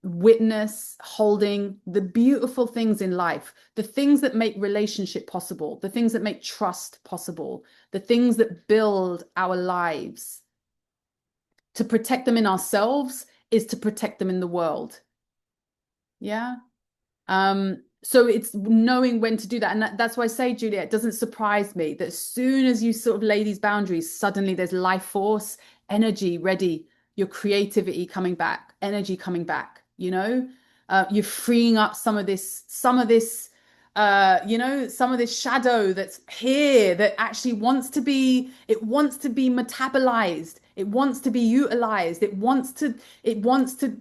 witness, holding, the beautiful things in life, the things that make relationship possible, the things that make trust possible, the things that build our lives. To protect them in ourselves is to protect them in the world. Yeah. So it's knowing when to do that. And that's why I say, Julia, it doesn't surprise me that as soon as you sort of lay these boundaries, suddenly there's life force, energy ready, your creativity coming back, energy coming back, you're freeing up some of this shadow that's here that actually wants to be metabolized. It wants to be utilized. It wants to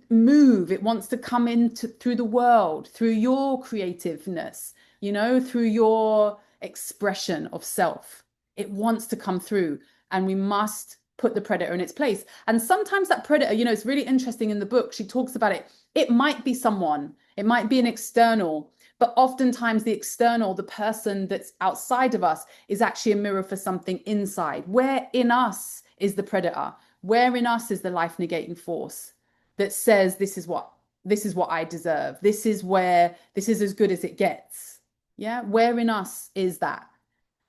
move. It wants to come into through the world, through your creativeness, through your expression of self. It wants to come through, and we must put the predator in its place. And sometimes that predator, it's really interesting in the book, she talks about it. It might be someone, it might be an external, but oftentimes the external, the person that's outside of us, is actually a mirror for something inside. Where in us is the predator? Where in us is the life negating force that says, this is what I deserve. This is as good as it gets. Yeah. Where in us is that?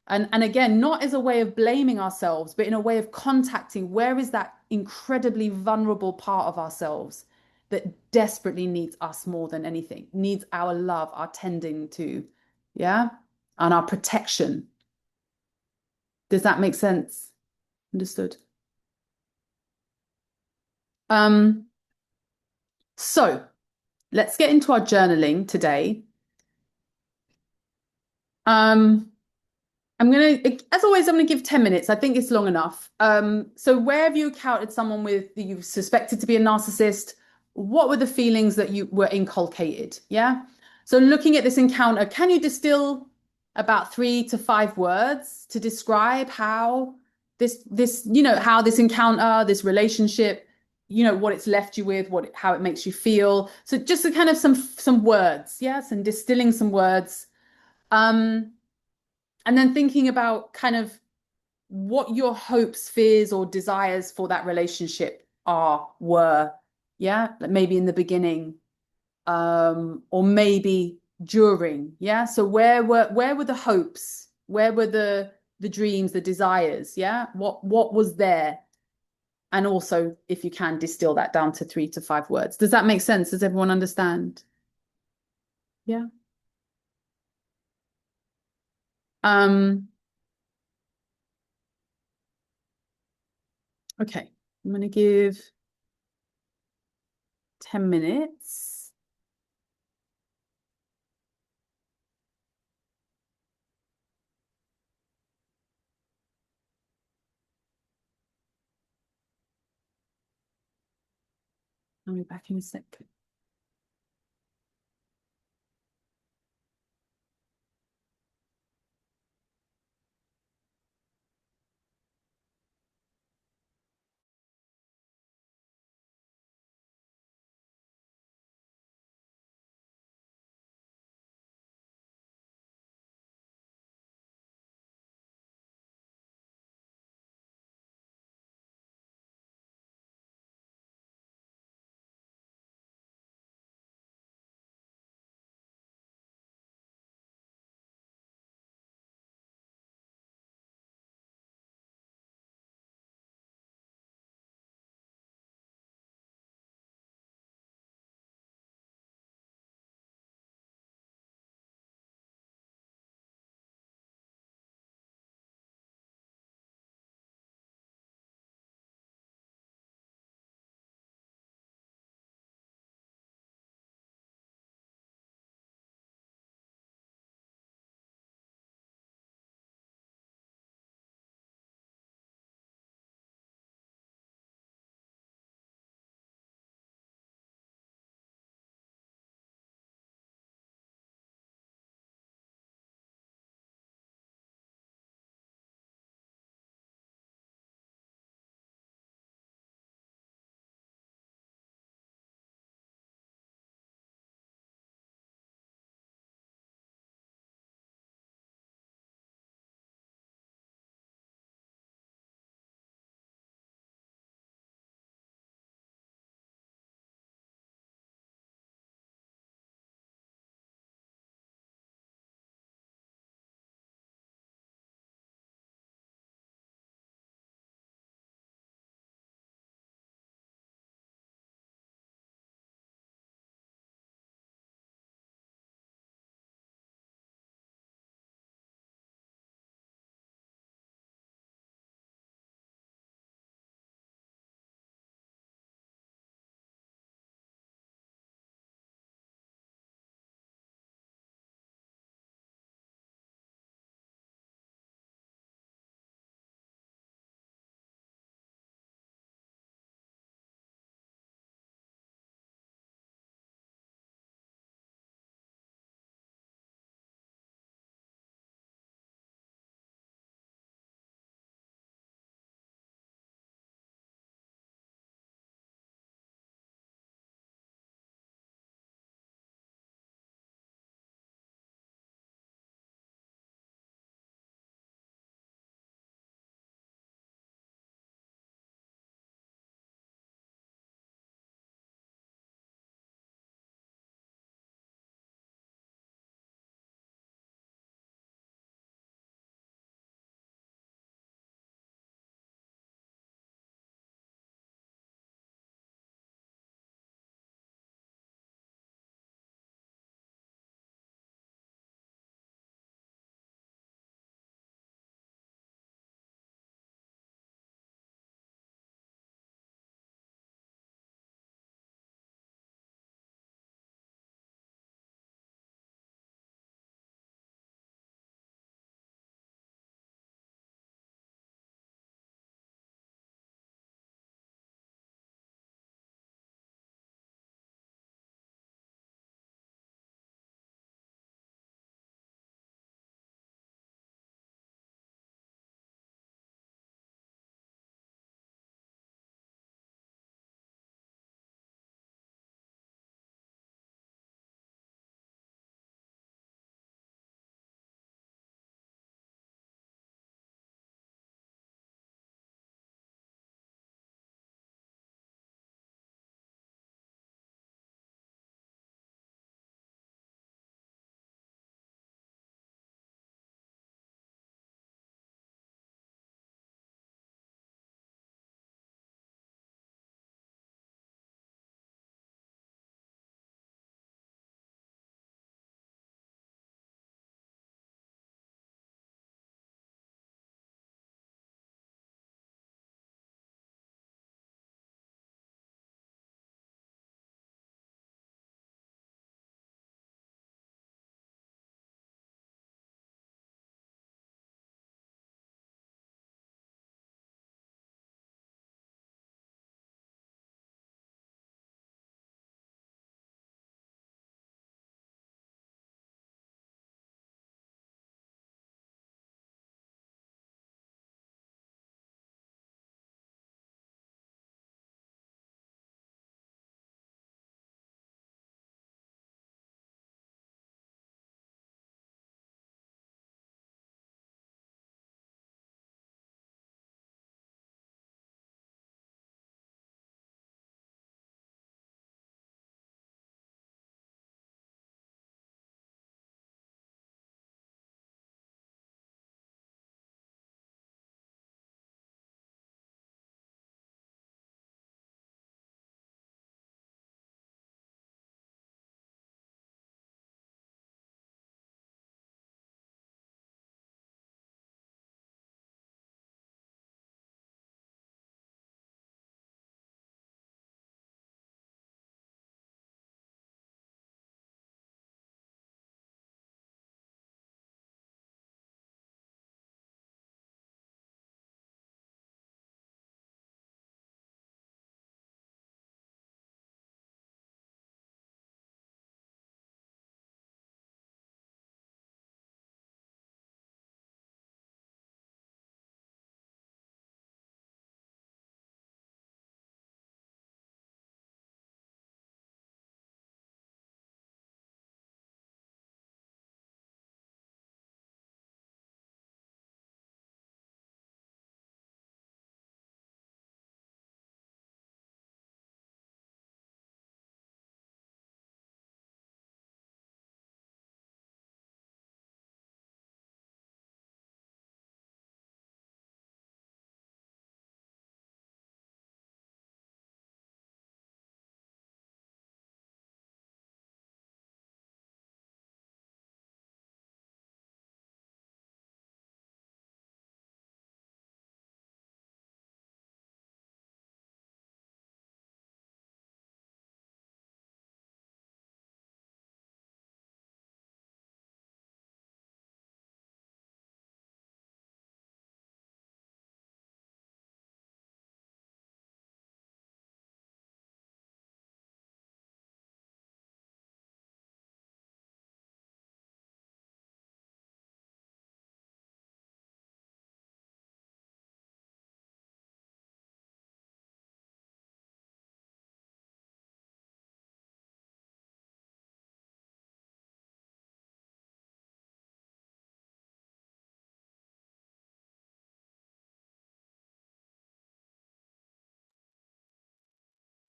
And again, not as a way of blaming ourselves, but in a way of contacting where is that incredibly vulnerable part of ourselves that desperately needs us more than anything, needs our love, our tending to, yeah, and our protection. Does that make sense? Understood? So let's get into our journaling today. As always, I'm gonna give 10 minutes. I think it's long enough. So where have you encountered someone that you suspected to be a narcissist? What were the feelings that you were inculcated? Yeah. So looking at this encounter, can you distill about 3 to 5 words to describe how how this encounter, this relationship, what it's left you with, how it makes you feel. So just a kind of some words, yes, and distilling some words. And then thinking about kind of what your hopes, fears, or desires for that relationship were. Yeah, like maybe in the beginning, or maybe during. Yeah. So where were the hopes? Where were the dreams, the desires? Yeah. What was there? And also, if you can, distill that down to 3 to 5 words. Does that make sense? Does everyone understand? Yeah. Okay, I'm going to give 10 minutes. I'll be back in a sec.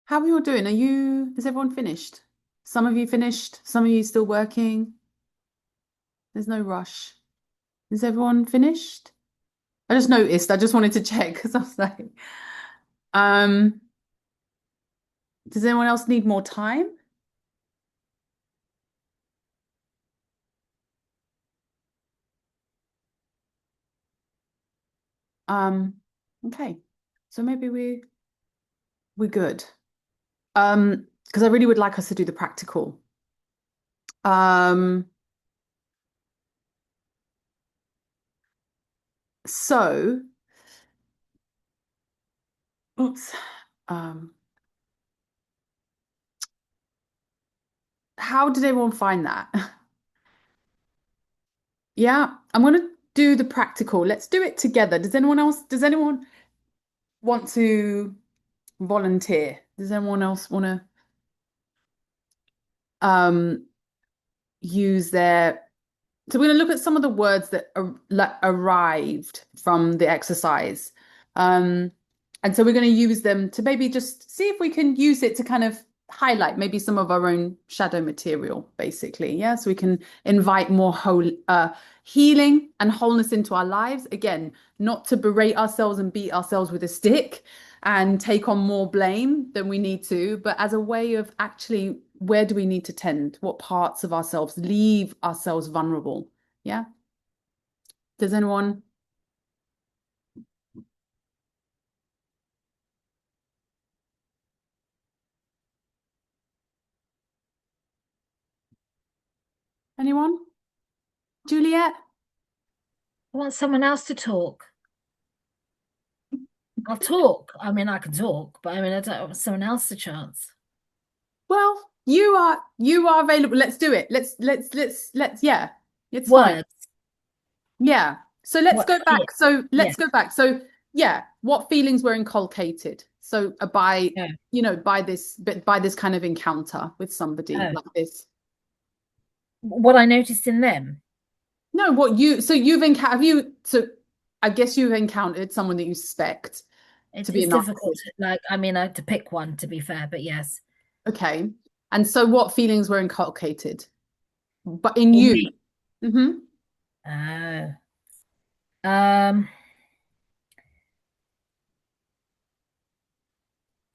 How are you all doing? Is everyone finished? Some of you finished, some of you still working. There's no rush. Is everyone finished? I just noticed, I just wanted to check because I was like, um, does anyone else need more time? Okay. So maybe we're good. Because I really would like us to do the practical. So, oops. How did everyone find that? Yeah, I'm gonna do the practical. Let's do it together. Does anyone want to volunteer? Does anyone else want to use their so we're going to look at some of the words that arrived from the exercise. And so we're going to use them to maybe just see if we can use it to kind of highlight maybe some of our own shadow material, basically. Yeah, so we can invite more healing and wholeness into our lives. Again, not to berate ourselves and beat ourselves with a stick and take on more blame than we need to, but as a way of actually, where do we need to tend? What parts of ourselves leave ourselves vulnerable? Yeah. Does anyone? Anyone? Juliet? I want someone else to talk. I'll talk. I mean, I can talk, but I mean, I don't want someone else a chance. Well, you are available. Let's do it. Let's yeah. It's fine. Words. Yeah. So let's What go back. feeling? So let's Yeah. go back. So yeah, what feelings were inculcated? So by by this kind of encounter with somebody like this. What I noticed in them. No, what you so you've encountered have you so I guess you've encountered someone that you suspect to be a It's difficult narcissist. like I mean to pick one, to be fair, but yes. Okay. And so what feelings were inculcated? But in you? Me. Mm-hmm. Oh.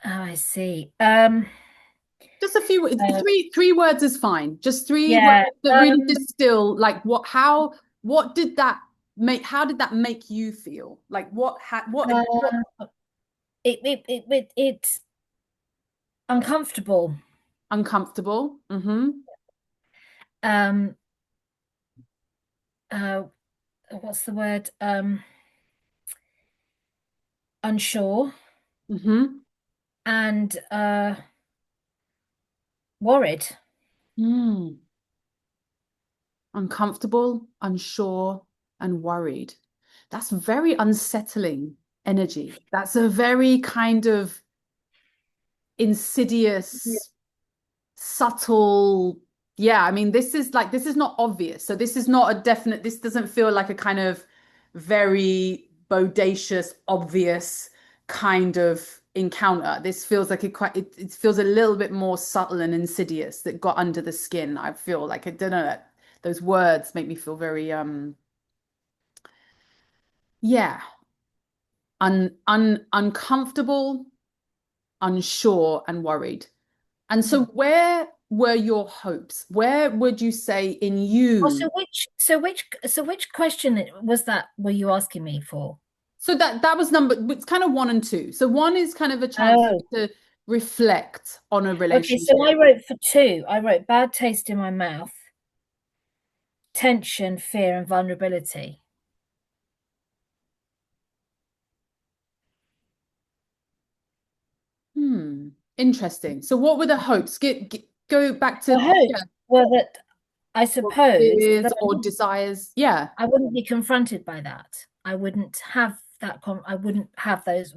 Oh, I see. Just a few, three words is fine. Just three yeah, words that really distill like what did that make, how did that make you feel? Like it's uncomfortable. Uncomfortable. Mm-hmm. What's the word? Unsure. Mm-hmm. And worried. Uncomfortable, unsure, and worried. That's very unsettling energy. That's a very kind of insidious, subtle. Yeah, I mean, this is not obvious. So this is not a definite, this doesn't feel like a kind of very bodacious, obvious kind of encounter. This feels like it feels a little bit more subtle and insidious that got under the skin. I feel like, I don't know, those words make me feel very yeah, uncomfortable, unsure, and worried. And so where were your hopes? Where would you say in you? So which question was that were you asking me for? So that was it's kind of 1 and 2. So 1 is kind of a chance to reflect on a relationship. Okay, so I wrote for 2. I wrote bad taste in my mouth, tension, fear, and vulnerability. Interesting. So what were the hopes? Go back to the hopes were that I suppose that or desires. Yeah. I wouldn't be confronted by that. I wouldn't have that. I wouldn't have those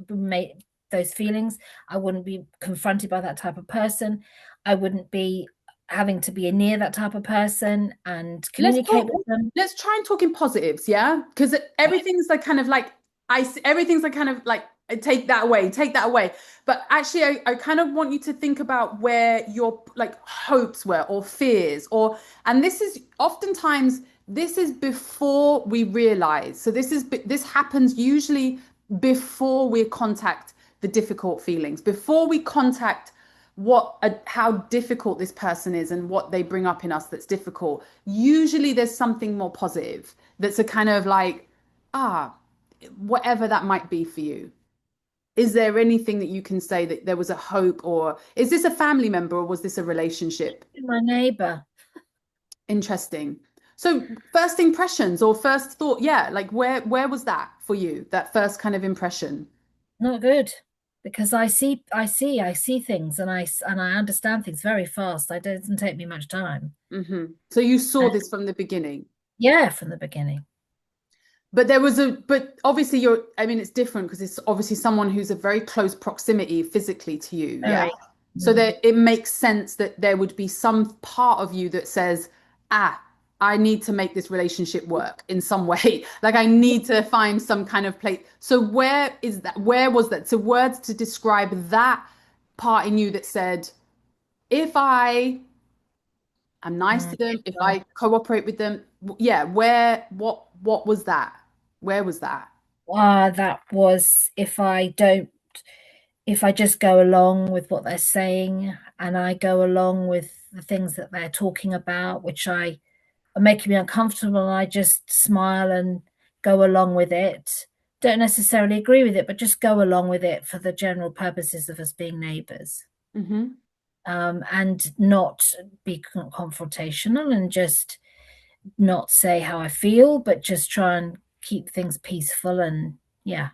feelings. I wouldn't be confronted by that type of person. I wouldn't be having to be near that type of person and communicate with them. Let's try and talk in positives, yeah? Because everything's like kind of like everything's like kind of like take that away, take that away. But actually, I kind of want you to think about where your like hopes were or fears and this is oftentimes this is before we realize. So this happens usually before we contact the difficult feelings, before we contact how difficult this person is and what they bring up in us that's difficult. Usually there's something more positive that's a kind of like, whatever that might be for you. Is there anything that you can say that there was a hope, or is this a family member, or was this a relationship? My neighbor. Interesting. So first impressions or first thought, yeah, like where was that for you, that first kind of impression? Not good, because I see things and I understand things very fast. It doesn't take me much time. So you saw this from the beginning? Yeah, from the beginning. But but obviously it's different because it's obviously someone who's a very close proximity physically to you. Yeah. So that it makes sense that there would be some part of you that says, I need to make this relationship work in some way. Like I need to find some kind of place. So where was that? So words to describe that part in you that said, if I'm nice to them, if I cooperate with them, what was that? Where was that? That was if I just go along with what they're saying and I go along with the things that they're talking about, which are making me uncomfortable, and I just smile and go along with it. Don't necessarily agree with it, but just go along with it for the general purposes of us being neighbors. And not be confrontational and just not say how I feel, but just try and keep things peaceful and yeah.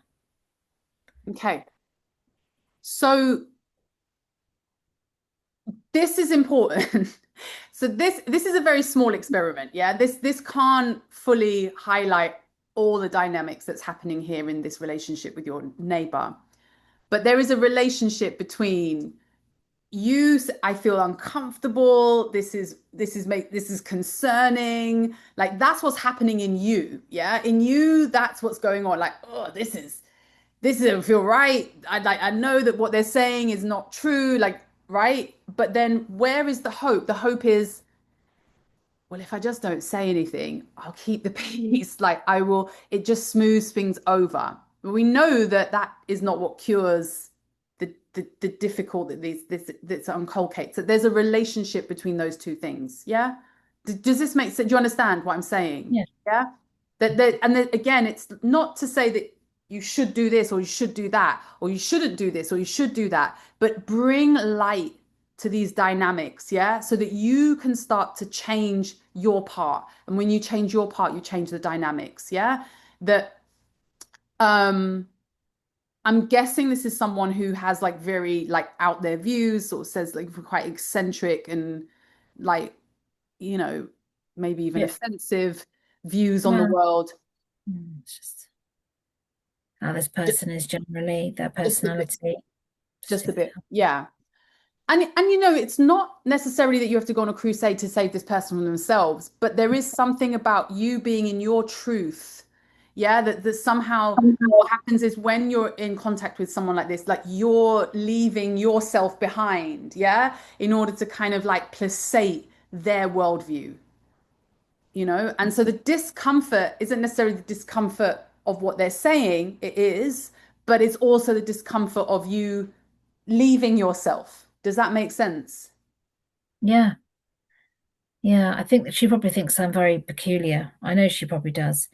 Okay. So this is important. So this is a very small experiment. Yeah. This can't fully highlight all the dynamics that's happening here in this relationship with your neighbor. But there is a relationship between I feel uncomfortable. This is concerning. Like that's what's happening in you. Yeah. In you, that's what's going on. Like, oh, this doesn't feel right. I know that what they're saying is not true. Like, right. But then where is the hope? The hope is, well, if I just don't say anything, I'll keep the peace. Like it just smooths things over. But we know that that is not what cures the difficult that that's inculcates. So there's a relationship between those two things. Yeah. Does this make sense? Do you understand what I'm saying? Yeah. Yeah. Again, it's not to say that you should do this or you should do that, or you shouldn't do this or you should do that, but bring light to these dynamics, yeah, so that you can start to change your part. And when you change your part, you change the dynamics, yeah. That I'm guessing this is someone who has like very like out there views, or says like quite eccentric and like, maybe even offensive views on the world. It's just how this person is generally, their personality. Just a bit. Yeah. And it's not necessarily that you have to go on a crusade to save this person from themselves, but there is something about you being in your truth. Yeah, that somehow what happens is when you're in contact with someone like this, like you're leaving yourself behind, yeah, in order to kind of like placate their worldview, and so the discomfort isn't necessarily the discomfort of what they're saying, it is, but it's also the discomfort of you leaving yourself. Does that make sense? Yeah. Yeah, I think that she probably thinks I'm very peculiar. I know she probably does.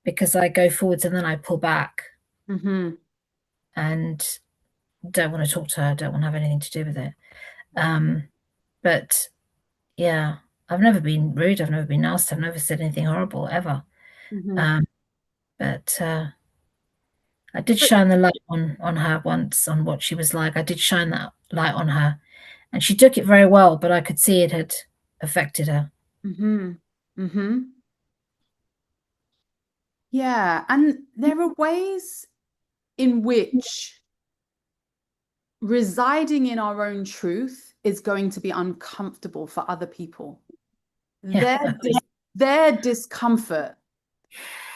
Because I go forwards and then I pull back and don't want to talk to her, don't want to have anything to do with it. But yeah, I've never been rude, I've never been nasty, I've never said anything horrible ever. But I did shine the light on her once, on what she was like. I did shine that light on her and she took it very well, but I could see it had affected her. Yeah, and there are ways in which residing in our own truth is going to be uncomfortable for other people. Their discomfort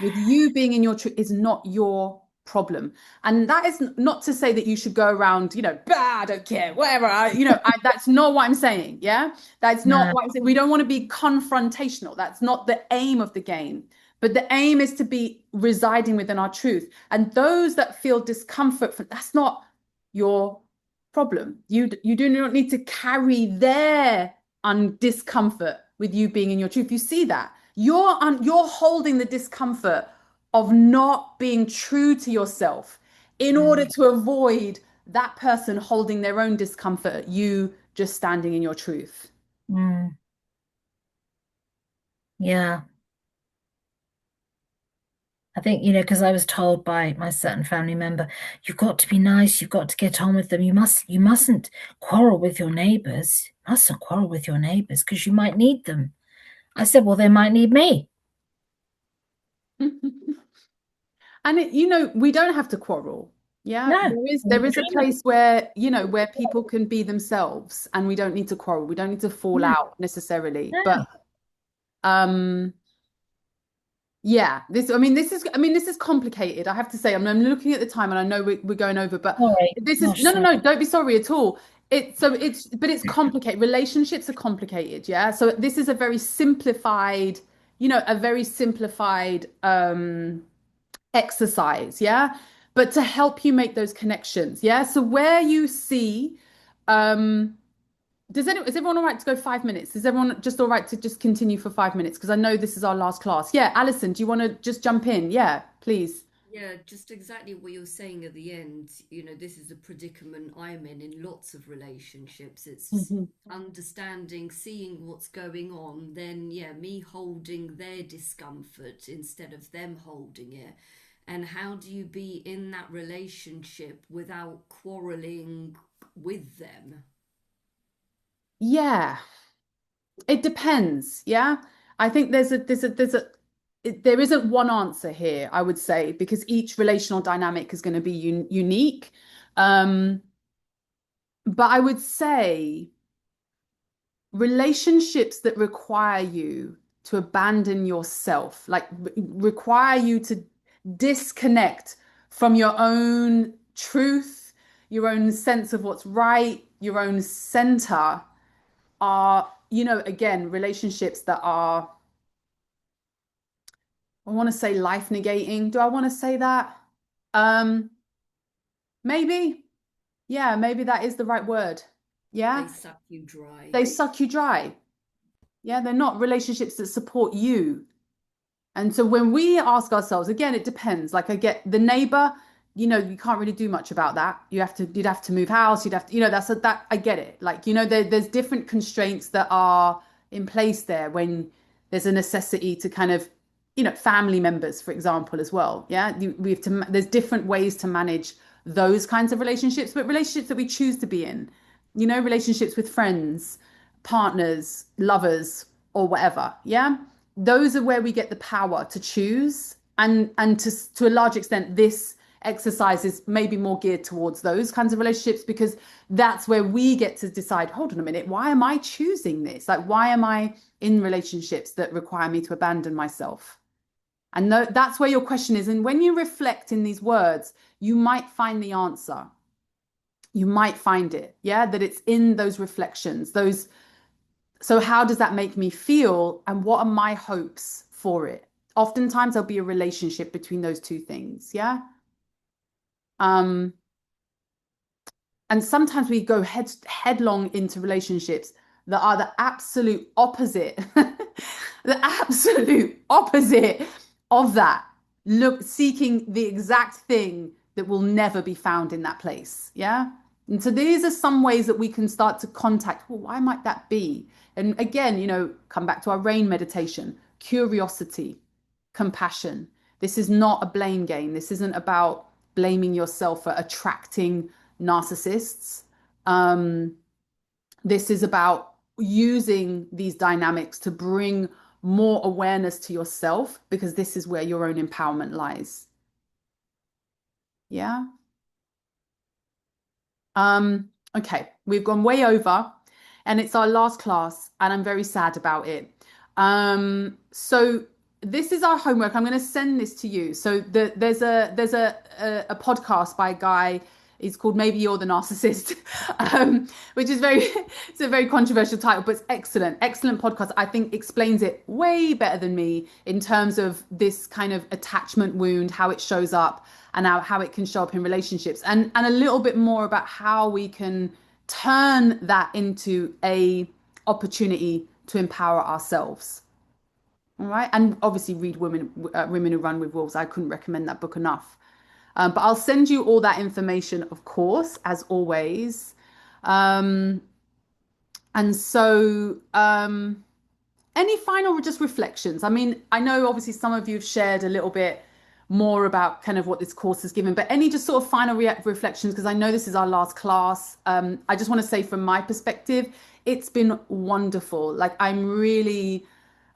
with you being in your truth is not your problem. And that is not to say that you should go around, I don't care, whatever. That's not what I'm saying. Yeah. That's not No. what I'm saying. We don't want to be confrontational. That's not the aim of the game. But the aim is to be residing within our truth. And those that feel discomfort, that's not your problem. You do not need to carry their discomfort with you being in your truth. You see that? You're holding the discomfort of not being true to yourself in order to avoid that person holding their own discomfort, you just standing in your truth. Mm. Yeah. I think, because I was told by my certain family member, you've got to be nice, you've got to get on with them. You mustn't quarrel with your neighbors. You mustn't quarrel with your neighbors because you might need them. I said, well, they might need me. And we don't have to quarrel. Yeah, No. there is a place where, where people can be themselves and we don't need to quarrel. We don't need to fall out necessarily. No. But yeah, this is complicated. I have to say, I'm looking at the time and I know we're going over, but Sorry. this is no, don't be sorry at all. It's complicated. Relationships are complicated, yeah. So this is a very simplified, exercise, yeah. But to help you make those connections, yeah. So where you see, is everyone all right to go 5 minutes? Is everyone just all right to just continue for 5 minutes? Because I know this is our last class. Yeah, Alison, do you want to just jump in? Yeah, please. Yeah, just exactly what you're saying at the end. This is the predicament I'm in lots of relationships. It's understanding, seeing what's going on, then, yeah, me holding their discomfort instead of them holding it. And how do you be in that relationship without quarreling with them? Yeah, it depends. Yeah, I think there isn't one answer here, I would say, because each relational dynamic is going to be unique. But I would say relationships that require you to abandon yourself, like require you to disconnect from your own truth, your own sense of what's right, your own center, are, again, relationships that are, I want to say life negating. Do I want to say that? Maybe. Yeah, maybe that is the right word. Yeah. They suck you dry. They suck you dry. Yeah, they're not relationships that support you. And so when we ask ourselves, again, it depends. Like I get the neighbor, you can't really do much about that. You'd have to move house. You'd have to, that I get it. Like, there's different constraints that are in place there when there's a necessity to kind of, family members, for example, as well. Yeah. There's different ways to manage those kinds of relationships, but relationships that we choose to be in, relationships with friends, partners, lovers, or whatever. Yeah. Those are where we get the power to choose. And to a large extent, this exercise is maybe more geared towards those kinds of relationships, because that's where we get to decide, hold on a minute, why am I choosing this? Like, why am I in relationships that require me to abandon myself? And that's where your question is. And when you reflect in these words, you might find the answer. You might find it. Yeah, that it's in those reflections, those. So how does that make me feel? And what are my hopes for it? Oftentimes there'll be a relationship between those two things. Yeah. And sometimes we go headlong into relationships that are the absolute opposite, the absolute opposite of that. Seeking the exact thing that will never be found in that place. Yeah. And so these are some ways that we can start to contact, well, why might that be? And again, come back to our rain meditation, curiosity, compassion. This is not a blame game. This isn't about blaming yourself for attracting narcissists. This is about using these dynamics to bring more awareness to yourself, because this is where your own empowerment lies. Yeah. Okay, we've gone way over and it's our last class and I'm very sad about it. So this is our homework. I'm going to send this to you. So there's a podcast by a guy. It's called Maybe You're the Narcissist, which is it's a very controversial title, but it's excellent podcast. I think explains it way better than me in terms of this kind of attachment wound, how it shows up, and how it can show up in relationships, and a little bit more about how we can turn that into a opportunity to empower ourselves. All right. And obviously read Women Who Run with Wolves. I couldn't recommend that book enough. But I'll send you all that information, of course, as always. And so any final just reflections? I mean, I know obviously some of you have shared a little bit more about kind of what this course has given, but any just sort of final reflections, because I know this is our last class. I just want to say from my perspective, it's been wonderful. Like I'm really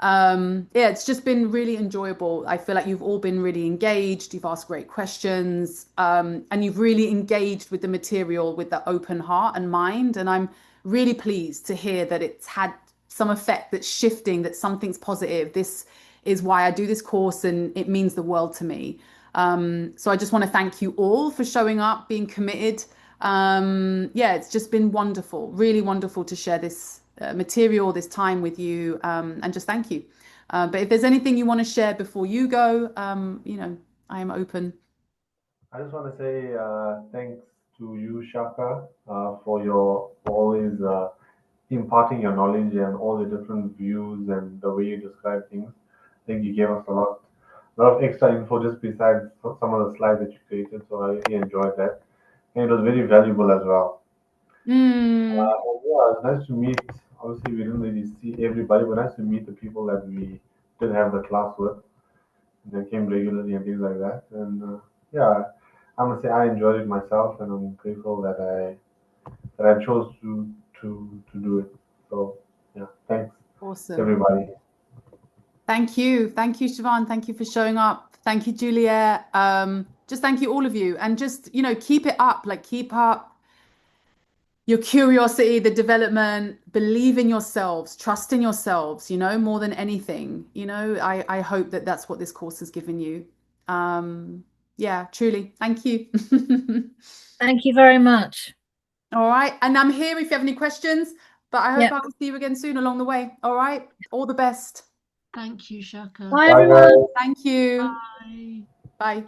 yeah, it's just been really enjoyable. I feel like you've all been really engaged. You've asked great questions, and you've really engaged with the material with the open heart and mind. And I'm really pleased to hear that it's had some effect, that's shifting, that something's positive. This is why I do this course, and it means the world to me. So I just want to thank you all for showing up, being committed. Yeah, it's just been wonderful, really wonderful to share this material, this time with you, and just thank you. But if there's anything you want to share before you go, you know, I am open. I just want to say thanks to you, Shaka, for your always imparting your knowledge and all the different views and the way you describe things. I think you gave us a lot of extra info just besides some of the slides that you created. So I really enjoyed that, and it was very valuable as well. Yeah, it's nice to meet. Obviously, we didn't really see everybody, but nice to meet the people that we did have the class with. They came regularly and things like that. And yeah, I'm gonna say I enjoyed it myself, and I'm grateful that I chose to do it. So yeah, thanks Awesome. everybody. Thank you, Siobhan. Thank you for showing up. Thank you, Juliet. Just thank you, all of you, and just, you know, keep it up. Like keep up your curiosity, the development, believe in yourselves, trust in yourselves, you know, more than anything. You know, I hope that that's what this course has given you. Yeah, truly. Thank you. Thank you very much. All right. And I'm here if you have any questions, but I hope Yep. I will see you again soon along the way. All right. All the best. Thank you, Shaka. Bye, Bye, everyone. guys. Thank you. Bye. Bye.